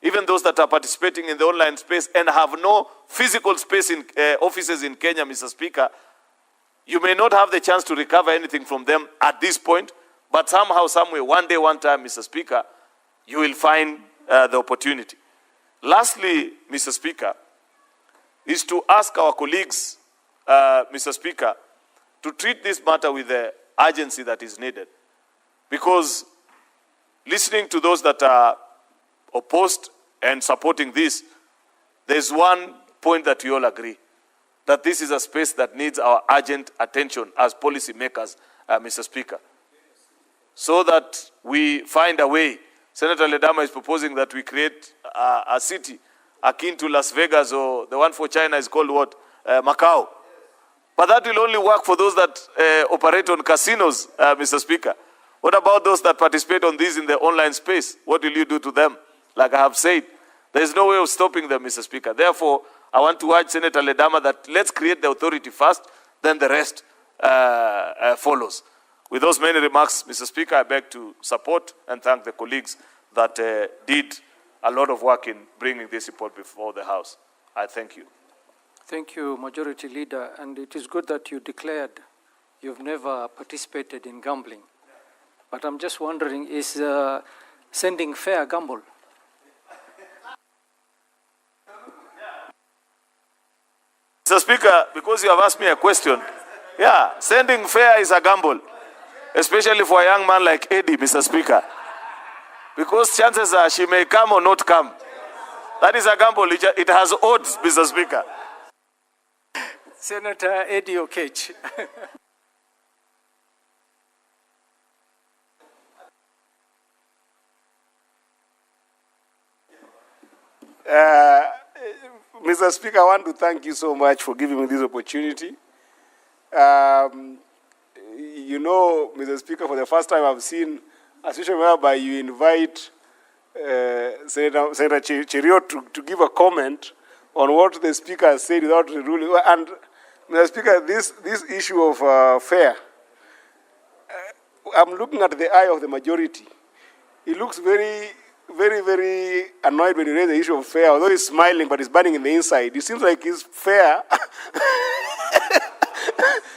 even those that are participating in the online space and have no physical space in offices in Kenya, Mr. Speaker. You may not have the chance to recover anything from them at this point, but somehow, someway, one day, one time, Mr. Speaker, you will find the opportunity. Lastly, Mr. Speaker, is to ask our colleagues, Mr. Speaker, to treat this matter with the urgency that is needed. Because listening to those that are opposed and supporting this, there's one point that we all agree, that this is a space that needs our urgent attention as policy makers, Mr. Speaker. So that we find a way. Senator Ledama is proposing that we create a city akin to Las Vegas, or the one for China is called what? Macau. But that will only work for those that operate on casinos, Mr. Speaker. What about those that participate on this in the online space? What will you do to them? Like I have said, there is no way of stopping them, Mr. Speaker. Therefore, I want to urge Senator Ledama that let's create the authority first, then the rest follows. With those many remarks, Mr. Speaker, I beg to support and thank the colleagues that did a lot of work in bringing this report before the House. I thank you. Thank you, Majority Leader. And it is good that you declared you've never participated in gambling. But I'm just wondering, is sending fare a gamble? Mr. Speaker, because you have asked me a question, yeah, sending fare is a gamble, especially for a young man like Eddie, Mr. Speaker. Because chances are she may come or not come. That is a gamble. It has odds, Mr. Speaker. Senator Eddie Okech. Mr. Speaker, I want to thank you so much for giving me this opportunity. You know, Mr. Speaker, for the first time I've seen a situation whereby you invite Senator Cheriot to give a comment on what the Speaker has said without ruling. And, Mr. Speaker, this issue of fare, I'm looking at the eye of the majority. He looks very annoyed when you raise the issue of fare, although he's smiling, but he's burning in the inside. It seems like his fare,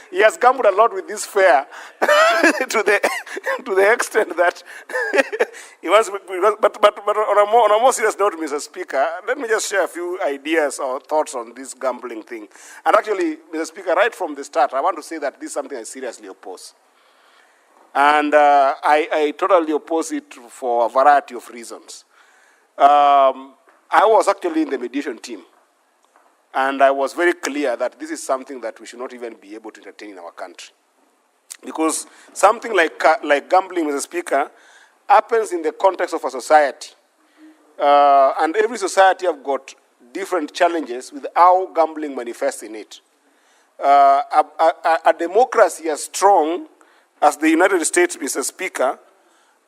he has gambled a lot with this fare to the extent that he wants. But on a more serious note, Mr. Speaker, let me just share a few ideas or thoughts on this gambling thing. And actually, Mr. Speaker, right from the start, I want to say that this is something I seriously oppose. And I totally oppose it for a variety of reasons. I was actually in the mediation team. And I was very clear that this is something that we should not even be able to entertain in our country. Because something like gambling, Mr. Speaker, happens in the context of a society. And every society have got different challenges with how gambling manifests in it. A democracy as strong as the United States, Mr. Speaker,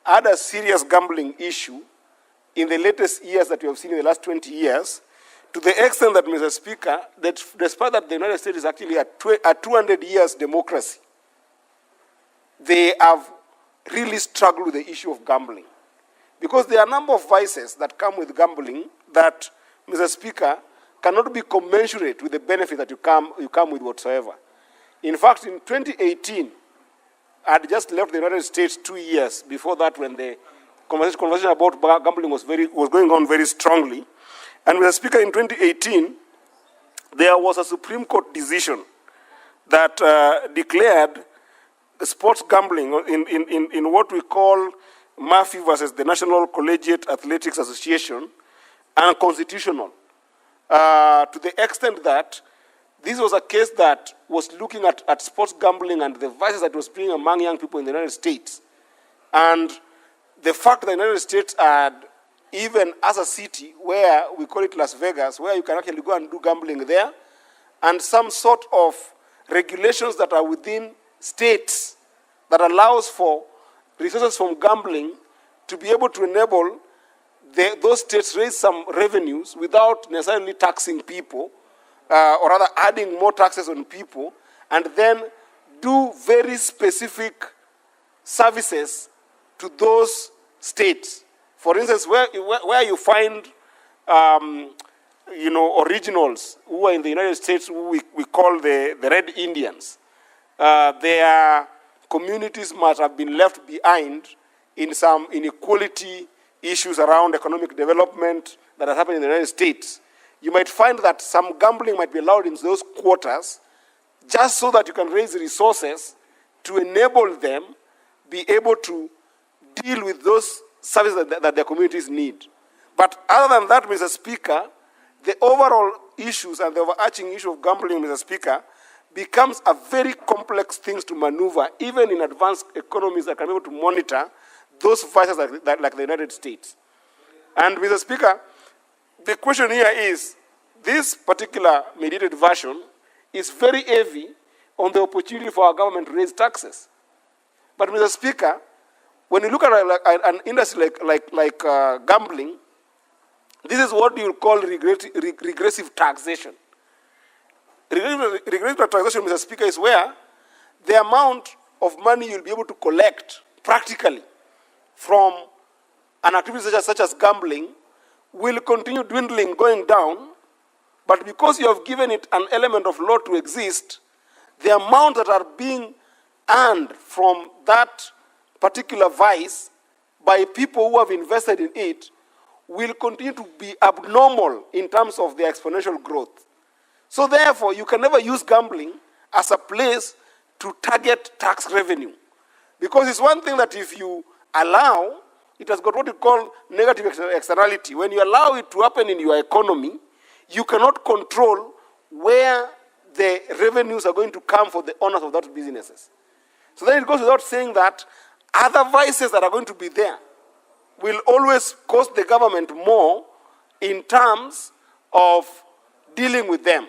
had a serious gambling issue in the latest years that we have seen in the last 20 years, to the extent that, Mr. Speaker, that despite that the United States is actually a 200 years democracy, they have really struggled with the issue of gambling. Because there are a number of vices that come with gambling that, Mr. Speaker, cannot be commensurate with the benefit that you come with whatsoever. In fact, in 2018, I had just left the United States 2 years before that, when the conversation about gambling was going on very strongly. And Mr. Speaker, in 2018, there was a Supreme Court decision that declared sports gambling in what we call Murphy versus the National Collegiate Athletics Association unconstitutional, to the extent that this was a case that was looking at sports gambling and the vices that it was bringing among young people in the United States. And the fact that the United States had, even as a city where we call it Las Vegas, where you can actually go and do gambling there, and some sort of regulations that are within states that allows for resources from gambling to be able to enable those states raise some revenues without necessarily taxing people, or rather adding more taxes on people, and then do very specific services to those states. For instance, where you find originals who are in the United States, who we call the Red Indians, their communities must have been left behind in some inequality issues around economic development that has happened in the United States. You might find that some gambling might be allowed in those quarters just so that you can raise resources to enable them be able to deal with those services that their communities need. But other than that, Mr. Speaker, the overall issues and the overarching issue of gambling, Mr. Speaker, becomes a very complex thing to maneuver, even in advanced economies that can be able to monitor those vices like the United States. And Mr. Speaker, the question here is, this particular mediated version is very heavy on the opportunity for our government to raise taxes. But Mr. Speaker, when you look at an industry like gambling, this is what you call regressive taxation. Regressive taxation, Mr. Speaker, is where the amount of money you'll be able to collect practically from an activity such as gambling will continue dwindling, going down, but because you have given it an element of law to exist, the amount that are being earned from that particular vice by people who have invested in it will continue to be abnormal in terms of their exponential growth. So therefore, you can never use gambling as a place to target tax revenue. Because it's one thing that if you allow, it has got what you call negative externality. When you allow it to happen in your economy, you cannot control where the revenues are going to come for the owners of those businesses. So then it goes without saying that other vices that are going to be there will always cost the government more in terms of dealing with them.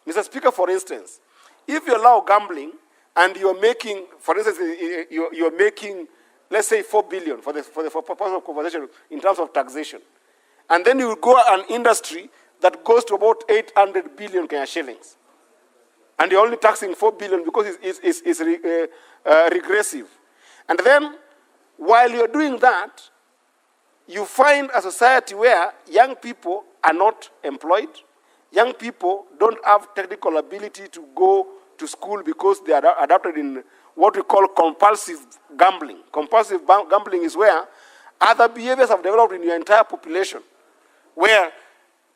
Mr. Speaker, for instance, if you allow gambling and you're making, for instance, you're making, let's say, 4 billion for purpose of conversation in terms of taxation, and then you go an industry that goes to about 800 billion Kenya shillings, and you're only taxing 4 billion because it's regressive. And then, while you're doing that, you find a society where young people are not employed, young people don't have technical ability to go to school because they are adapted in what we call compulsive gambling. Compulsive gambling is where other behaviors have developed in your entire population, where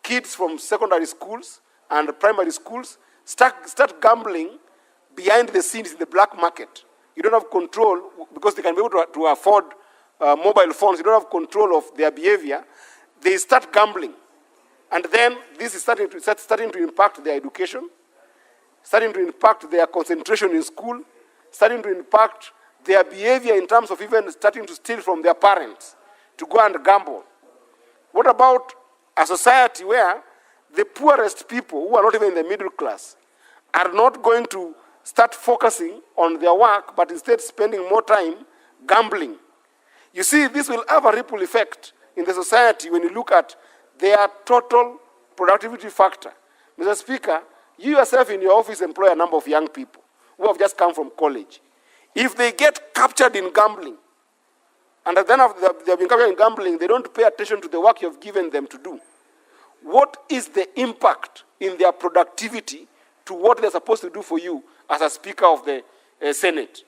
kids from secondary schools and primary schools start gambling behind the scenes in the black market. You don't have control because they can be able to afford mobile phones. You don't have control of their behavior. They start gambling. And then this is starting to impact their education, starting to impact their concentration in school, starting to impact their behavior in terms of even starting to steal from their parents to go and gamble. What about a society where the poorest people, who are not even in the middle class, are not going to start focusing on their work, but instead spending more time gambling? You see, this will have a ripple effect in the society when you look at their total productivity factor. Mr. Speaker, you yourself in your office employ a number of young people who have just come from college. If they get captured in gambling, and then after they have been captured in gambling, they don't pay attention to the work you have given them to do. What is the impact in their productivity to what they're supposed to do for you as a Speaker of the Senate?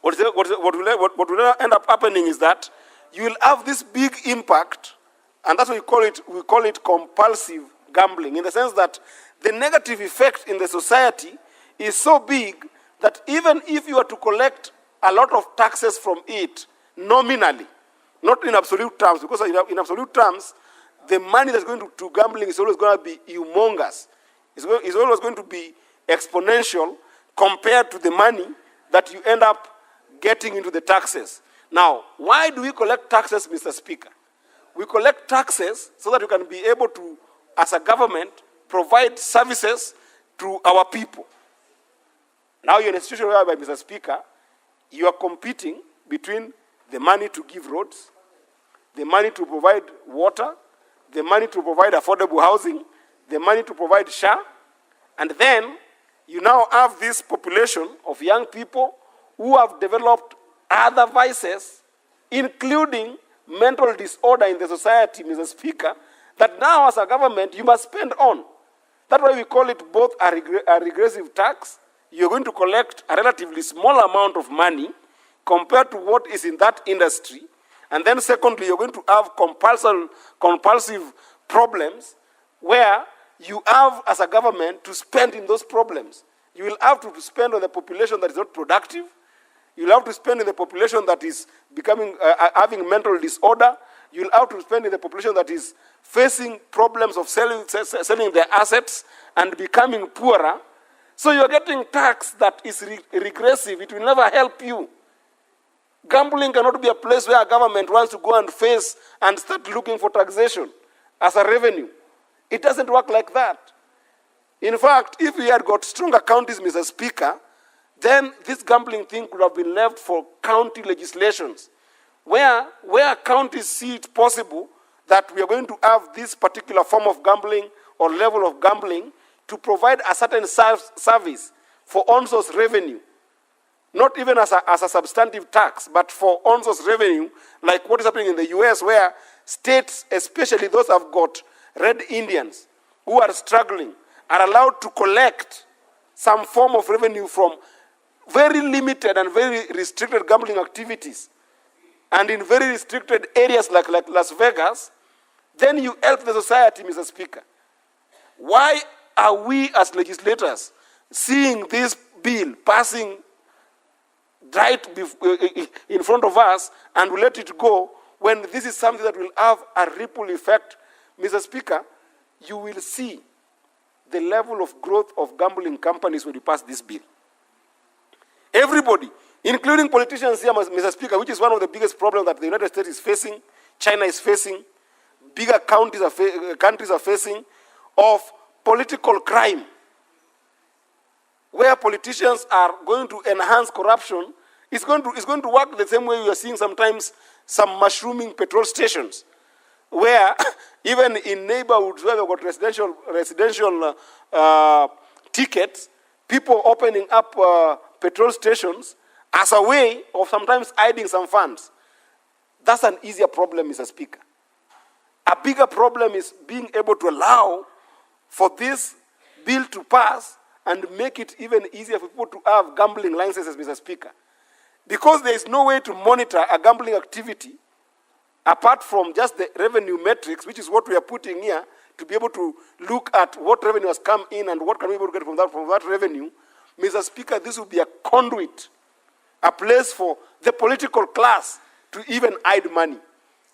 What will end up happening is that you will have this big impact, and that's what we call it compulsive gambling, in the sense that the negative effect in the society is so big that even if you are to collect a lot of taxes from it nominally, not in absolute terms, because in absolute terms, the money that's going to gambling is always going to be humongous. It's always going to be exponential compared to the money that you end up getting into the taxes. Now, why do we collect taxes, Mr. Speaker? We collect taxes so that we can be able to, as a government, provide services to our people. Now you're in a situation whereby, Mr. Speaker, you are competing between the money to give roads, the money to provide water, the money to provide affordable housing, the money to provide SHA, and then you now have this population of young people who have developed other vices including mental disorder in the society, Mr. Speaker, that now as a government you must spend on. That's why we call it both a regressive tax. You're going to collect a relatively small amount of money compared to what is in that industry. And then secondly, you're going to have compulsive problems where you have, as a government, to spend in those problems. You will have to spend on the population that is not productive. You'll have to spend in the population that is having mental disorder. You'll have to spend in the population that is facing problems of selling their assets and becoming poorer. So you're getting tax that is regressive. It will never help you. Gambling cannot be a place where a government wants to go and face and start looking for taxation as a revenue. It doesn't work like that. In fact, if we had got stronger counties, Mr. Speaker, then this gambling thing could have been left for county legislations, where counties see it possible that we are going to have this particular form of gambling or level of gambling to provide a certain service for on-source revenue, not even as a substantive tax, but for on-source revenue, like what is happening in the US, where states, especially those who have got Red Indians who are struggling, are allowed to collect some form of revenue from very limited and very restricted gambling activities, and in very restricted areas like Las Vegas, then you help the society, Mr. Speaker. Why are we as legislators seeing this bill passing right in front of us and we let it go when this is something that will have a ripple effect? Mr. Speaker, you will see the level of growth of gambling companies when you pass this bill. Everybody, including politicians here, Mr. Speaker, which is one of the biggest problems that the United States is facing, China is facing, bigger countries are facing, of political crime, where politicians are going to enhance corruption. It's going to work the same way we are seeing sometimes some mushrooming petrol stations, where even in neighborhoods where we've got residential tickets, people opening up petrol stations as a way of sometimes hiding some funds. That's an easier problem, Mr. Speaker. A bigger problem is being able to allow for this bill to pass and make it even easier for people to have gambling licenses, Mr. Speaker. Because there is no way to monitor a gambling activity apart from just the revenue metrics, which is what we are putting here, to be able to look at what revenue has come in and what can we be able to get from that revenue. Mr. Speaker, this will be a conduit, a place for the political class to even hide money,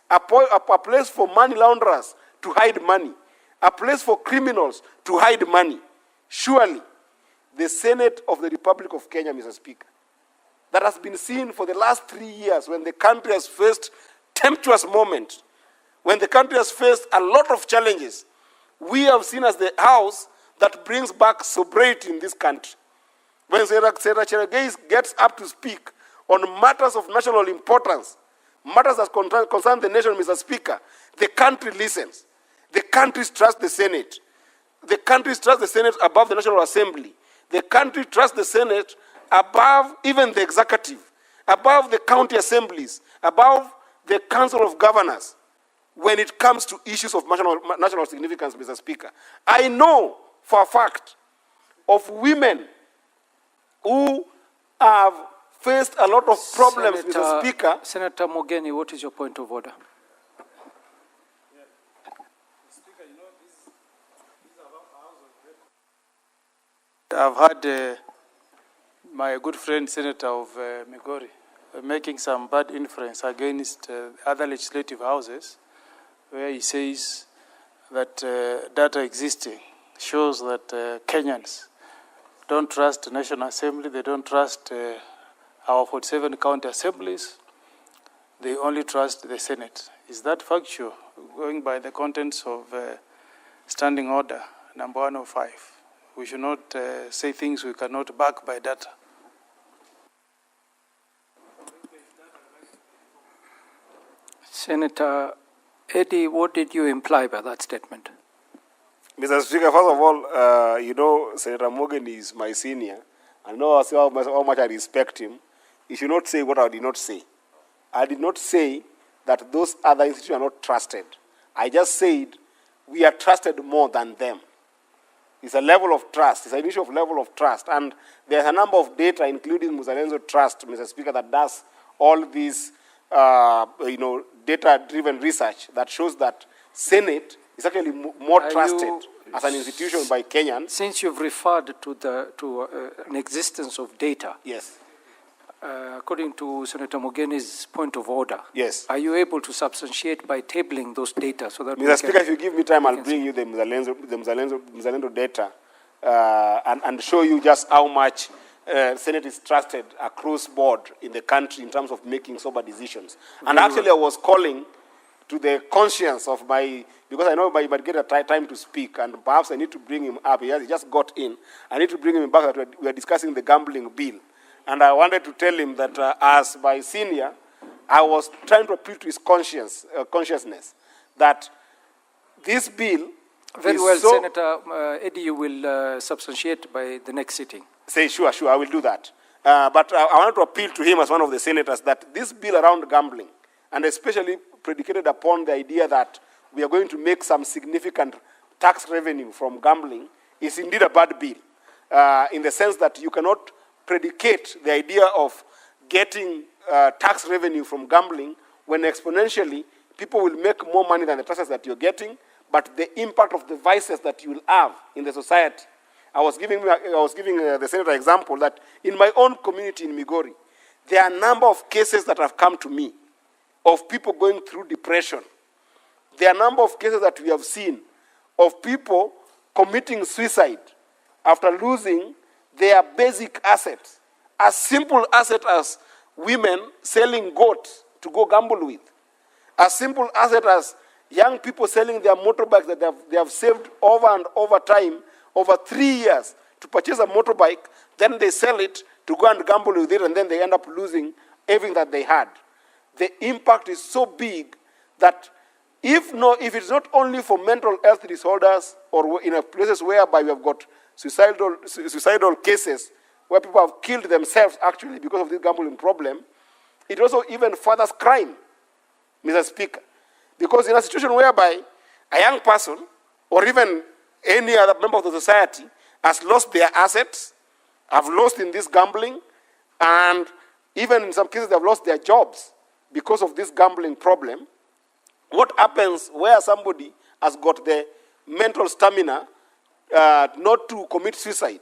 a place for money launderers to hide money, a place for criminals to hide money. Surely, the Senate of the Republic of Kenya, Mr. Speaker, that has been seen for the last 3 years when the country has faced tempestuous moments, when the country has faced a lot of challenges, we have seen as the house that brings back sobriety in this country. When Senator Cherargei gets up to speak on matters of national importance, matters that concern the nation, Mr. Speaker, the country listens. The country trusts the Senate. The country trusts the Senate above the National Assembly. The country trusts the Senate above even the executive, above the county assemblies, above the Council of Governors when it comes to issues of national significance, Mr. Speaker. I know for a fact of women who have faced a lot of problems, Mr. Speaker. Senator Mogeni, what is your point of order? I've had my good friend, Senator of Migori, making some bad inference against other legislative houses, where he says that data existing shows that Kenyans don't trust the National Assembly, they don't trust our 47 county assemblies, they only trust the Senate. Is that factual, going by the contents of Standing Order number 105? We should not say things we cannot back by data. Senator Eddie, what did you imply by that statement? Mr. Speaker, first of all, you know, Senator Morgan is my senior. I know how much I respect him. He should not say what I did not say. I did not say that those other institutions are not trusted. I just said we are trusted more than them. It's a level of trust. It's an issue of level of trust. And there's a number of data, including Muzalendo Trust, Mr. Speaker, that does all these data-driven research that shows that Senate is actually more trusted as an institution by Kenyans. Since you've referred to an existence of data, yes, according to Senator Mugeni's point of order, yes, are you able to substantiate by tabling those data so that Mr. Speaker, if you give me time, I'll bring you the Muzalendo data and show you just how much Senate is trusted across board in the country in terms of making sober decisions. And actually, I was calling to the conscience of because I know I might get a time to speak, and perhaps I need to bring him up. He just got in. I need to bring him back that we are discussing the gambling bill. And I wanted to tell him that as my senior, I was trying to appeal to his consciousness that this bill very well, Senator Eddie, you will substantiate by the next sitting. Say, sure, I will do that. But I wanted to appeal to him as one of the senators that this bill around gambling, and especially predicated upon the idea that we are going to make some significant tax revenue from gambling, is indeed a bad bill, in the sense that you cannot predicate the idea of getting tax revenue from gambling when exponentially people will make more money than the taxes that you're getting, but the impact of the vices that you will have in the society. I was giving the senator an example that in my own community in Migori, there are a number of cases that have come to me of people going through depression. There are a number of cases that we have seen of people committing suicide after losing their basic assets. As simple asset as women selling goats to go gamble with. As simple asset as young people selling their motorbikes that they have saved over and over time, over 3 years, to purchase a motorbike, then they sell it to go and gamble with it, and then they end up losing everything that they had. The impact is so big that if it's not only for mental health disorders or in places whereby we have got suicidal cases where people have killed themselves actually because of this gambling problem, it also even furthers crime, Mr. Speaker. Because in a situation whereby a young person or even any other member of the society has lost their assets, have lost in this gambling, and even in some cases they have lost their jobs because of this gambling problem, what happens where somebody has got the mental stamina not to commit suicide?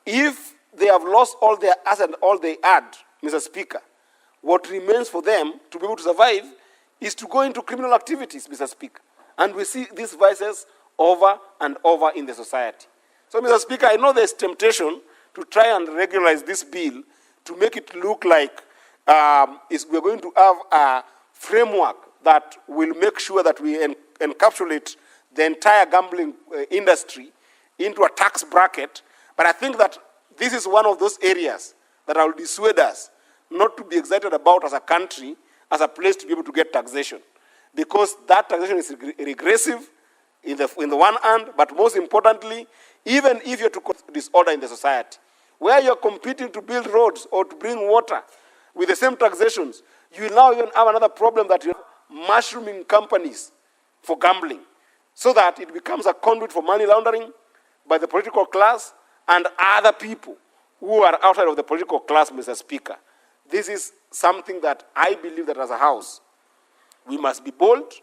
If they have lost all their assets and all they had, Mr. Speaker, what remains for them to be able to survive is to go into criminal activities, Mr. Speaker. And we see these vices over and over in the society. So, Mr. Speaker, I know there's temptation to try and regularize this bill to make it look like we're going to have a framework that will make sure that we encapsulate the entire gambling industry into a tax bracket. But I think that this is one of those areas that will dissuade us not to be excited about as a country, as a place to be able to get taxation. Because that taxation is regressive in the one hand, but most importantly, even if you're to cause disorder in the society, where you're competing to build roads or to bring water with the same taxations, you will now even have another problem that you have mushrooming companies for gambling, so that it becomes a conduit for money laundering by the political class and other people who are outside of the political class, Mr. Speaker. This is something that I believe that as a house, we must be bold,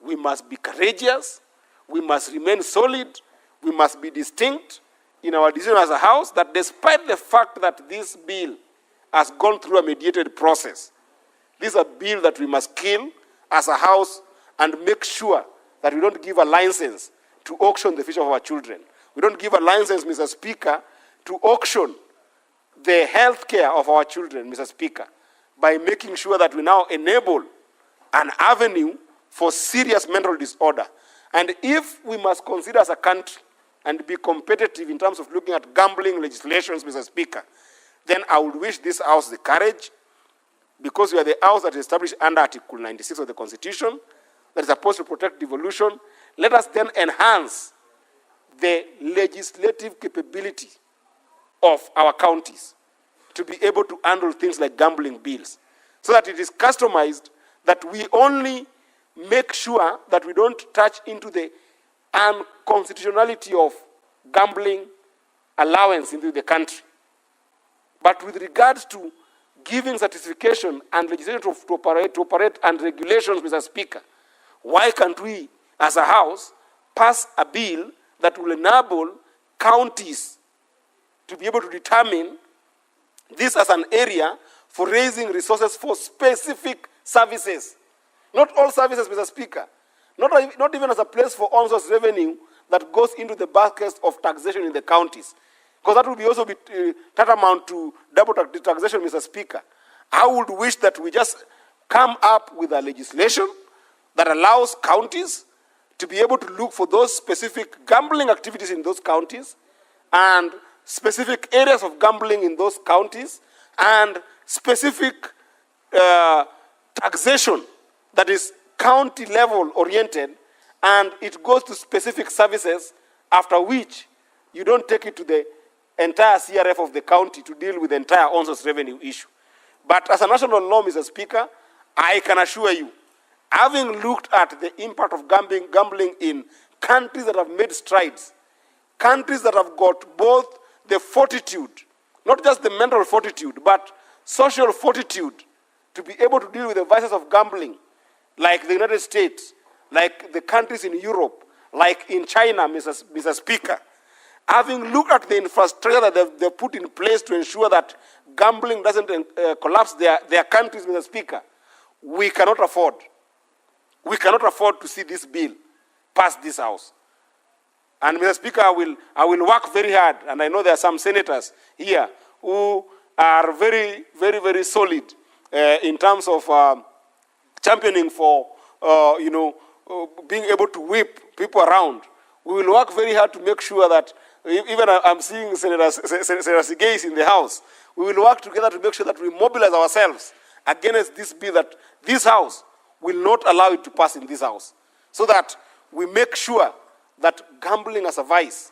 we must be courageous, we must remain solid, we must be distinct in our decision as a house, that despite the fact that this bill has gone through a mediated process, this is a bill that we must kill as a house and make sure that we don't give a license to auction the future of our children. We don't give a license, Mr. Speaker, to auction the health care of our children, Mr. Speaker, by making sure that we now enable an avenue for serious mental disorder. And if we must consider as a country and be competitive in terms of looking at gambling legislations, Mr. Speaker, then I would wish this House the courage, because we are the House that is established under Article 96 of the Constitution, that is supposed to protect devolution. Let us then enhance the legislative capability of our counties to be able to handle things like gambling bills. so that it is customized, that we only make sure that we don't touch into the unconstitutionality of gambling allowance into the country. But with regards to giving certification and legislation to operate and regulations, Mr. Speaker, why can't we, as a House, pass a bill that will enable counties to be able to determine this as an area for raising resources for specific services? Not all services, Mr. Speaker. Not even as a place for on-source revenue that goes into the basket of taxation in the counties. Because that would be also be tantamount to double taxation, Mr. Speaker. I would wish that we just come up with a legislation that allows counties to be able to look for those specific gambling activities in those counties and specific areas of gambling in those counties and specific taxation that is county level oriented, and it goes to specific services, after which you don't take it to the entire CRF of the county to deal with the entire on-source revenue issue. But as a national law, Mr. Speaker, I can assure you, having looked at the impact of gambling in countries that have made strides, countries that have got both the fortitude, not just the mental fortitude, but social fortitude to be able to deal with the vices of gambling, like the United States, like the countries in Europe, like in China, Mr. Speaker, having looked at the infrastructure that they've put in place to ensure that gambling doesn't collapse their countries, Mr. Speaker, we cannot afford to see this bill pass this House. And Mr. Speaker, I will work very hard, and I know there are some senators here who are very, very, very solid in terms of championing for, being able to whip people around. We will work very hard to make sure that, even I'm seeing Senator Sigais in the House, we will work together to make sure that we mobilize ourselves against this bill, that this House will not allow it to pass in this House, so that we make sure that gambling as a vice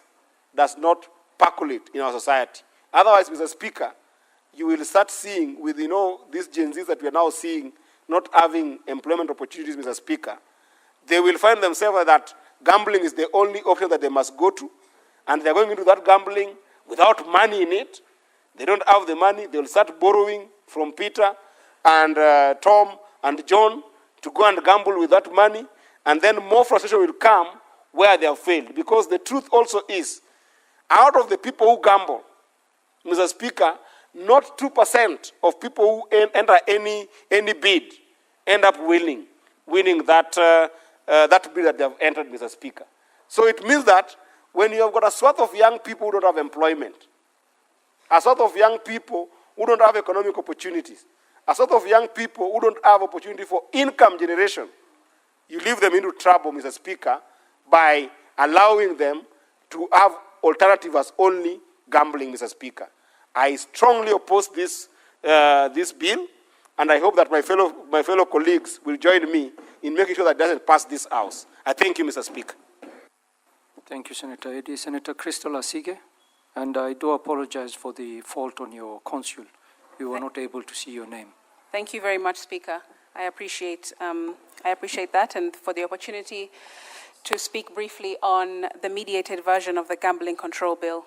does not percolate in our society. Otherwise, Mr. Speaker, you will start seeing with, these Gen Zs that we are now seeing not having employment opportunities, Mr. Speaker, they will find themselves that gambling is the only option that they must go to, and they're going into that gambling without money in it. They don't have the money. They will start borrowing from Peter and Tom and John to go and gamble with that money, and then more frustration will come where they have failed. Because the truth also is, out of the people who gamble, Mr. Speaker, not 2% of people who enter any bid end up winning that bid that they have entered, Mr. Speaker. So it means that when you have got a swath of young people who don't have employment, a swath of young people who don't have economic opportunities, a sort of young people who don't have opportunity for income generation, you leave them into trouble, Mr. Speaker, by allowing them to have alternative as only gambling, Mr. Speaker. I strongly oppose this bill, and I hope that my fellow colleagues will join me in making sure that it doesn't pass this House. I thank you, Mr. Speaker. Thank you, Senator Eddy. Senator Crystal Asige, and I do apologize for the fault on your consul. We were not able to see your name. Thank you very much, Speaker. I appreciate that, and for the opportunity to speak briefly on the mediated version of the Gambling Control Bill.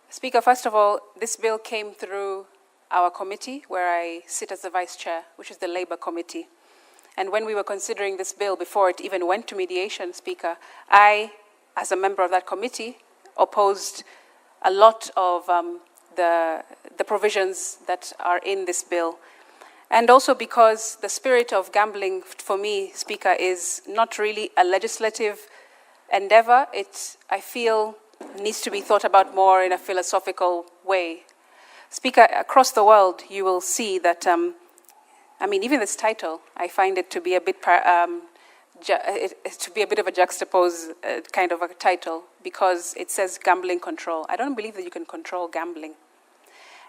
Speaker, first of all, this bill came through our committee, where I sit as the Vice Chair, which is the Labour Committee. And when we were considering this bill before it even went to mediation, Speaker, I, as a member of that committee, opposed a lot of the provisions that are in this bill. And also because the spirit of gambling, for me, Speaker, is not really a legislative endeavor. It, I feel, needs to be thought about more in a philosophical way. Speaker, across the world, you will see that, even this title, I find it to be a bit of a juxtaposed kind of a title, because it says gambling control. I don't believe that you can control gambling.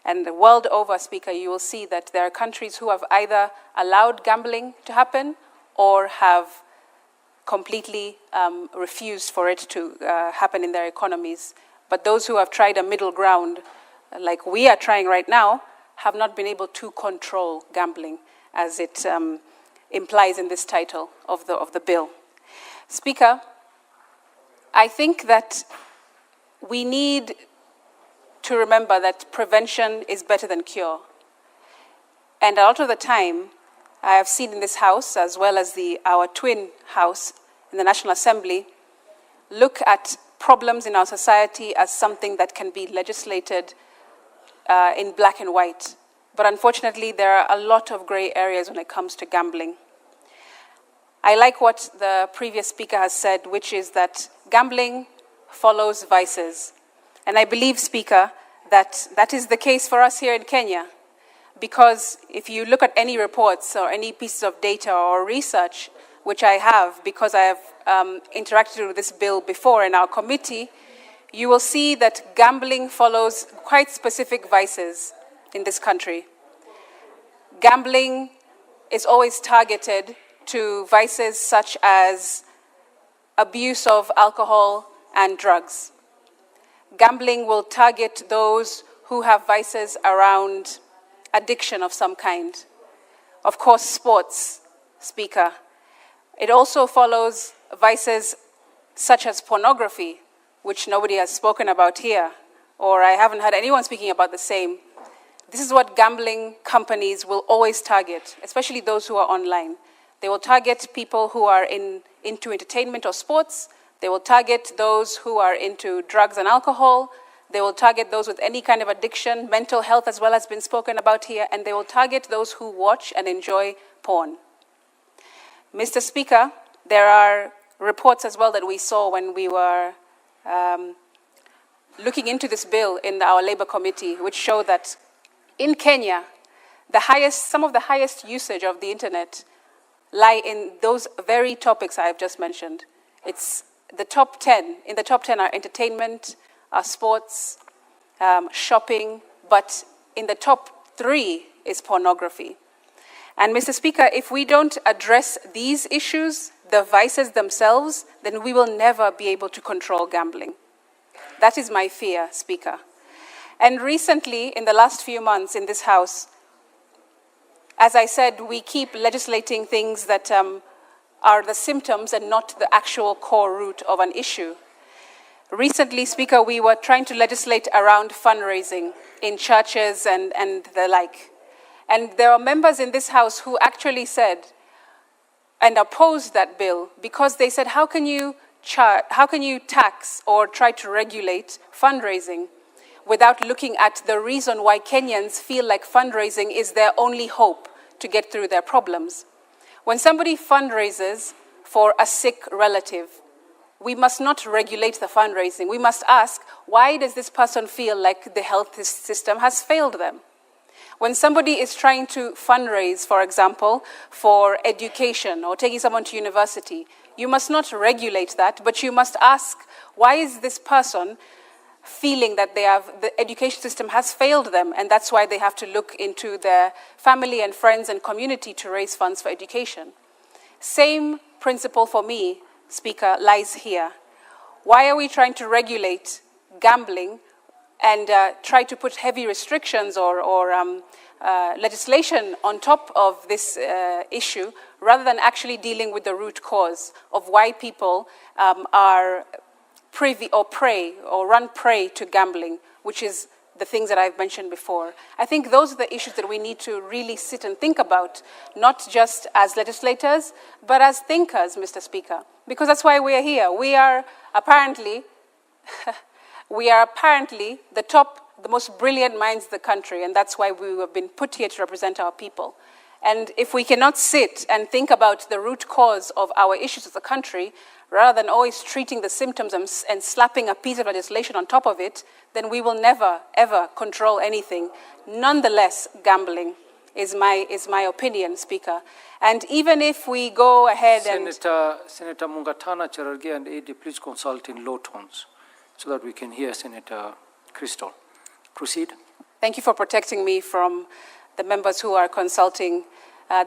And the world over, Speaker, you will see that there are countries who have either allowed gambling to happen or have completely refused for it to happen in their economies. But those who have tried a middle ground, like we are trying right now, have not been able to control gambling. as it implies in this title of the bill. Speaker, I think that we need to remember that prevention is better than cure. And a lot of the time, I have seen in this House, as well as our twin House in the National Assembly, look at problems in our society as something that can be legislated in black and white. But unfortunately, there are a lot of gray areas when it comes to gambling. I like what the previous speaker has said, which is that gambling follows vices. And I believe, Speaker, that that is the case for us here in Kenya. Because if you look at any reports or any pieces of data or research, which I have because I have interacted with this bill before in our committee, you will see that gambling follows quite specific vices in this country. Gambling is always targeted to vices such as abuse of alcohol and drugs. Gambling will target those who have vices around addiction of some kind. Of course, sports, Speaker. It also follows vices such as pornography, which nobody has spoken about here, or I haven't heard anyone speaking about the same. This is what gambling companies will always target, especially those who are online. They will target people who are into entertainment or sports. They will target those who are into drugs and alcohol. They will target those with any kind of addiction. Mental health as well has been spoken about here. And they will target those who watch and enjoy porn. Mr. Speaker, there are reports as well that we saw when we were looking into this bill in our Labour Committee, which show that in Kenya, some of the highest usage of the internet lie in those very topics I have just mentioned. It's the top 10. In the top 10 are entertainment, sports, shopping, but in the top 3 is pornography. And Mr. Speaker, if we don't address these issues, the vices themselves, then we will never be able to control gambling. That is my fear, Speaker. And recently, in the last few months in this House, as I said, we keep legislating things that are the symptoms and not the actual core root of an issue. Recently, Speaker, we were trying to legislate around fundraising in churches and the like. And there are members in this House who actually said and opposed that bill because they said, how can you tax or try to regulate fundraising without looking at the reason why Kenyans feel like fundraising is their only hope to get through their problems? When somebody fundraises for a sick relative, we must not regulate the fundraising. We must ask, why does this person feel like the health system has failed them? When somebody is trying to fundraise, for example, for education or taking someone to university, you must not regulate that, but you must ask, why is this person feeling that the education system has failed them, and that's why they have to look into their family and friends and community to raise funds for education. Same principle for me, Speaker, lies here. Why are we trying to regulate gambling and try to put heavy restrictions or legislation on top of this issue, rather than actually dealing with the root cause of why people are privy or prey or run prey to gambling, which is the things that I've mentioned before. I think those are the issues that we need to really sit and think about, not just as legislators, but as thinkers, Mr. Speaker, because that's why we are here. We are apparently the most brilliant minds in the country, and that's why we have been put here to represent our people. And if we cannot sit and think about the root cause of our issues as a country, rather than always treating the symptoms and slapping a piece of legislation on top of it, then we will never, ever control anything. Nonetheless, gambling is my opinion, Speaker. And even if we go ahead Senator Mungatana, Cherargei, and AD, please consult in low tones so that we can hear Senator Crystal. Proceed. Thank you for protecting me from the members who are consulting.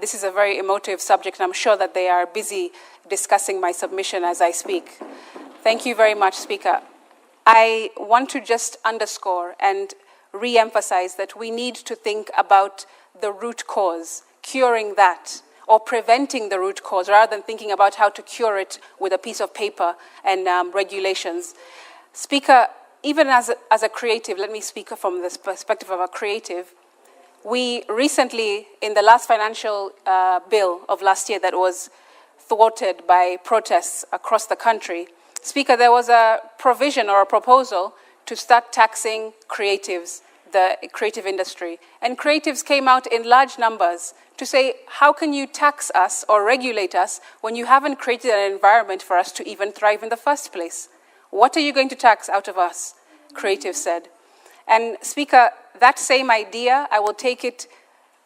This is a very emotive subject, and I'm sure that they are busy discussing my submission as I speak. Thank you very much, Speaker. I want to just underscore and re-emphasize that we need to think about the root cause. curing that or preventing the root cause rather than thinking about how to cure it with a piece of paper and regulations. Speaker, even as a creative, let me speak from the perspective of a creative. We recently, in the last financial bill of last year that was thwarted by protests across the country, Speaker, there was a provision or a proposal to start taxing creatives, the creative industry. And creatives came out in large numbers to say, how can you tax us or regulate us when you haven't created an environment for us to even thrive in the first place? What are you going to tax out of us? Creatives said. And Speaker, that same idea, I will take it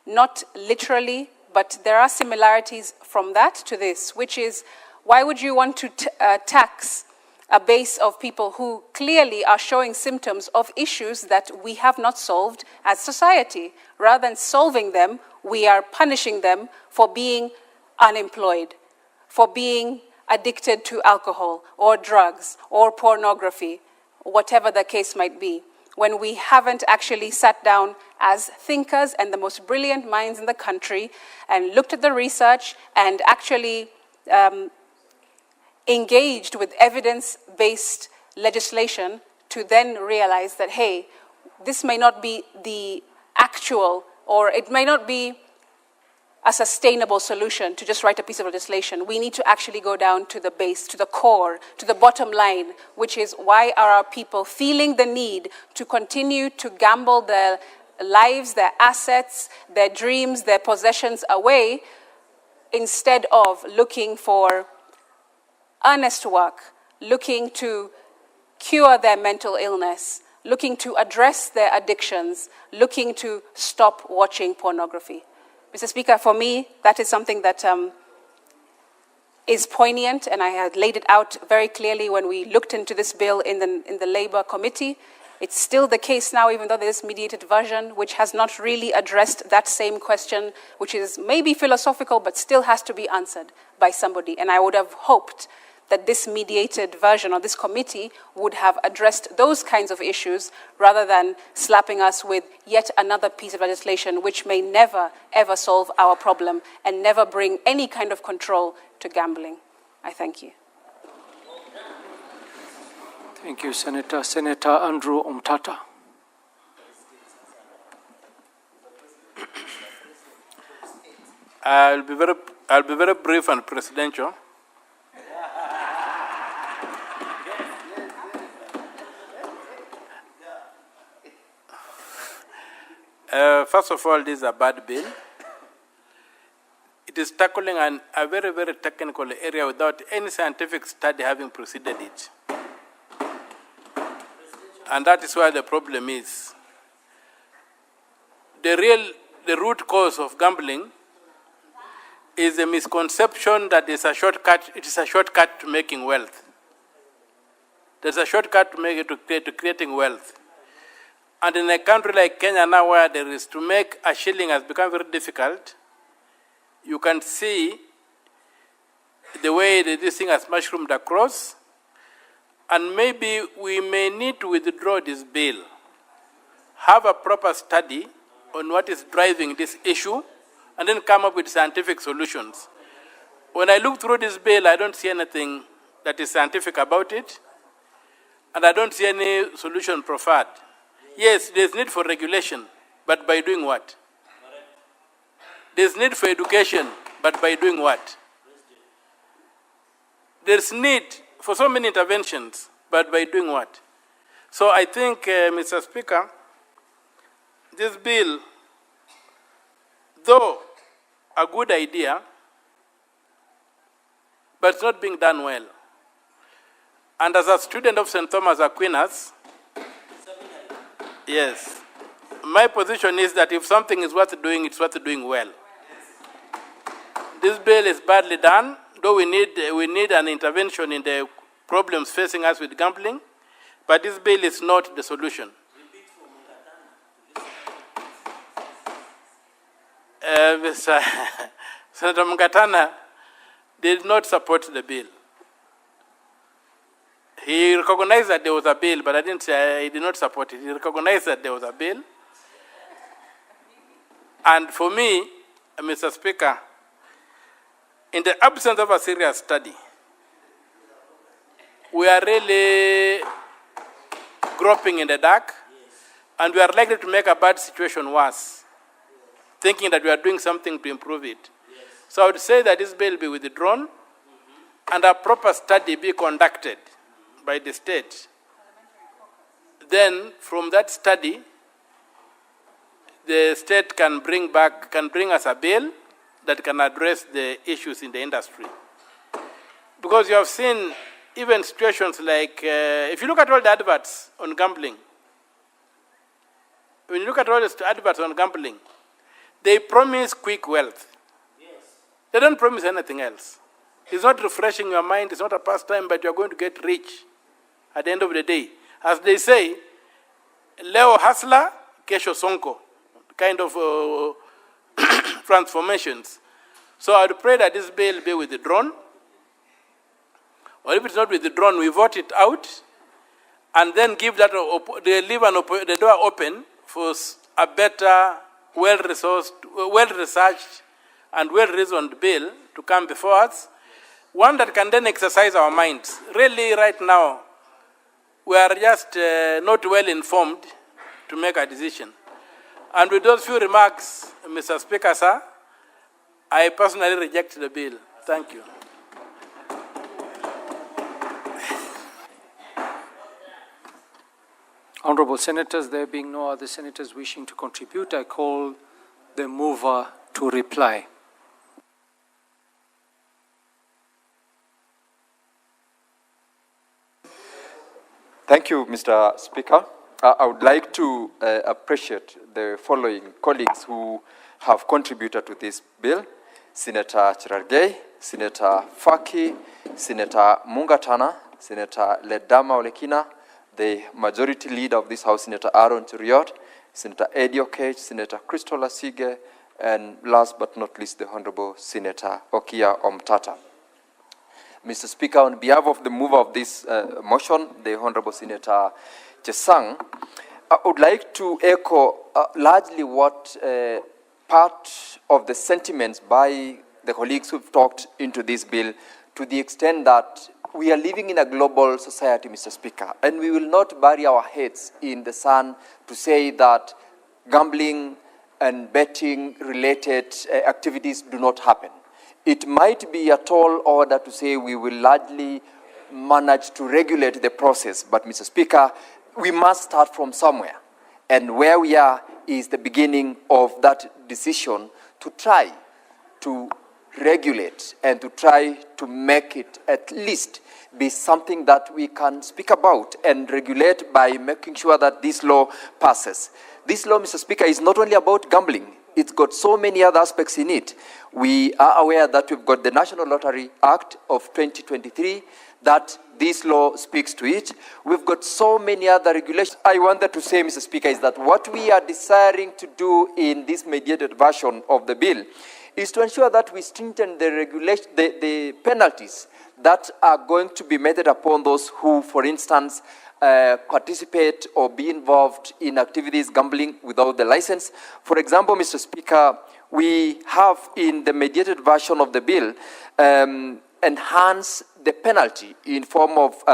not literally, but there are similarities from that to this, which is, why would you want to tax a base of people who clearly are showing symptoms of issues that we have not solved as society? Rather than solving them, we are punishing them for being unemployed, for being addicted to alcohol or drugs or pornography, whatever the case might be, when we haven't actually sat down as thinkers and the most brilliant minds in the country and looked at the research and actually engaged with evidence-based legislation to then realize that, hey, this may not be the actual, or it may not be a sustainable solution to just write a piece of legislation. We need to actually go down to the base, to the core, to the bottom line, which is, why are our people feeling the need to continue to gamble their lives, their assets, their dreams, their possessions away, instead of looking for earnest work, looking to cure their mental illness, looking to address their addictions, looking to stop watching pornography. Mr. Speaker, for me, that is something that is poignant, and I had laid it out very clearly when we looked into this bill in the Labour Committee. It's still the case now, even though there's mediated version, which has not really addressed that same question, which is maybe philosophical, but still has to be answered by somebody. And I would have hoped that this mediated version or this committee would have addressed those kinds of issues rather than slapping us with yet another piece of legislation which may never, ever solve our problem and never bring any kind of control to gambling. I thank you. Thank you, Senator. Senator Andrew Omtata. I'll be very brief and presidential. First of all, this is a bad bill. It is tackling a very, very technical area without any scientific study having preceded it. And that is where the problem is. The root cause of gambling is a misconception that it's a shortcut. It is a shortcut to making wealth. There's a shortcut to creating wealth. And in a country like Kenya now, where there is to make a shilling has become very difficult, you can see the way that this thing has mushroomed across. And maybe we may need to withdraw this bill, have a proper study on what is driving this issue, and then come up with scientific solutions. When I look through this bill, I don't see anything that is scientific about it, and I don't see any solution proffered. Yes, there's need for regulation, but by doing what? There's need for education, but by doing what? There's need for so many interventions, but by doing what? So I think, Mr. Speaker, this bill, though a good idea, but it's not being done well. And as a student of St. Thomas Aquinas, yes, my position is that if something is worth doing, it's worth doing well. This bill is badly done, though we need an intervention in the problems facing us with gambling, but this bill is not the solution. Senator Mngatana did not support the bill. He recognized that there was a bill, but I didn't say he did not support it. He recognized that there was a bill. And for me, Mr. Speaker, in the absence of a serious study, we are really groping in the dark, and we are likely to make a bad situation worse, thinking that we are doing something to improve it. So I would say that this bill be withdrawn, and a proper study be conducted by the state. Then, from that study, the state can bring us a bill that can address the issues in the industry. Because you have seen even situations like, if you look at all the adverts on gambling, when you look at all the adverts on gambling, they promise quick wealth. Yes. They don't promise anything else. It's not refreshing your mind, it's not a pastime, but you're going to get rich at the end of the day. As they say, leo hustler, kesho sonko, kind of transformations. So I would pray that this bill be withdrawn, or if it's not withdrawn, we vote it out, and then give that, leave the door open for a better, well-resourced, well-researched, and well-reasoned bill to come before us, one that can then exercise our minds. Really, right now, we are just not well informed to make a decision. And with those few remarks, Mr. Speaker, sir, I personally reject the bill. Thank you. Honourable Senators, there being no other senators wishing to contribute, I call the mover to reply. Thank you, Mr. Speaker. I would like to appreciate the following colleagues who have contributed to this bill: Senator Cherargei, Senator Faki, Senator Mungatana, Senator Ledama Olekina, the majority leader of this House, Senator Aaron Cheriot, Senator Eddie Okech, Senator Crystal Asige, and last but not least, the Honorable Senator Okia Omtata. Mr. Speaker, on behalf of the mover of this motion, the Honorable Senator Chesang, I would like to echo largely what part of the sentiments by the colleagues who've talked into this bill, to the extent that we are living in a global society, Mr. Speaker, and we will not bury our heads in the sand to say that gambling and betting-related activities do not happen. It might be a tall order to say we will largely manage to regulate the process, but, Mr. Speaker, we must start from somewhere. And where we are is the beginning of that decision to try to regulate and to try to make it at least be something that we can speak about and regulate by making sure that this law passes. This law, Mr. Speaker, is not only about gambling. It's got so many other aspects in it. We are aware that we've got the National Lottery Act of 2023, that this law speaks to it. We've got so many other regulations. I wanted to say, Mr. Speaker, is that what we are desiring to do in this mediated version of the bill is to ensure that we strengthen the regulation, the penalties that are going to be meted upon those who, for instance, participate or be involved in activities gambling without the license. For example, Mr. Speaker, we have in the mediated version of the bill enhanced the penalty in form of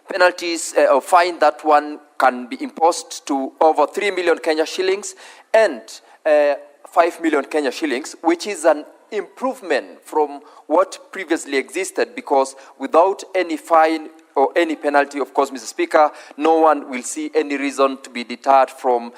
penalties or fine that one can be imposed to over 3 million Kenya shillings and 5 million Kenya shillings, which is an improvement from what previously existed, because without any fine or any penalty, of course, Mr. Speaker, no one will see any reason to be deterred from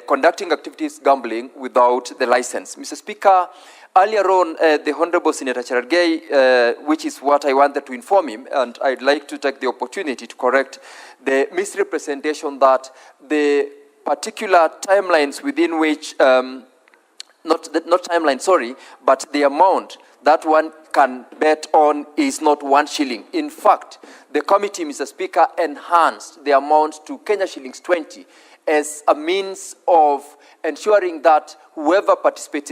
conducting activities gambling without the license. Mr. Speaker, earlier on, the Honorable Senator Cherargei, which is what I wanted to inform him, and I'd like to take the opportunity to correct the misrepresentation that the particular timelines within which, not timeline, sorry, but the amount that one can bet on is not 1 shilling. In fact, the committee, Mr. Speaker, enhanced the amount to Kenya shillings 20 as a means of ensuring that whoever participates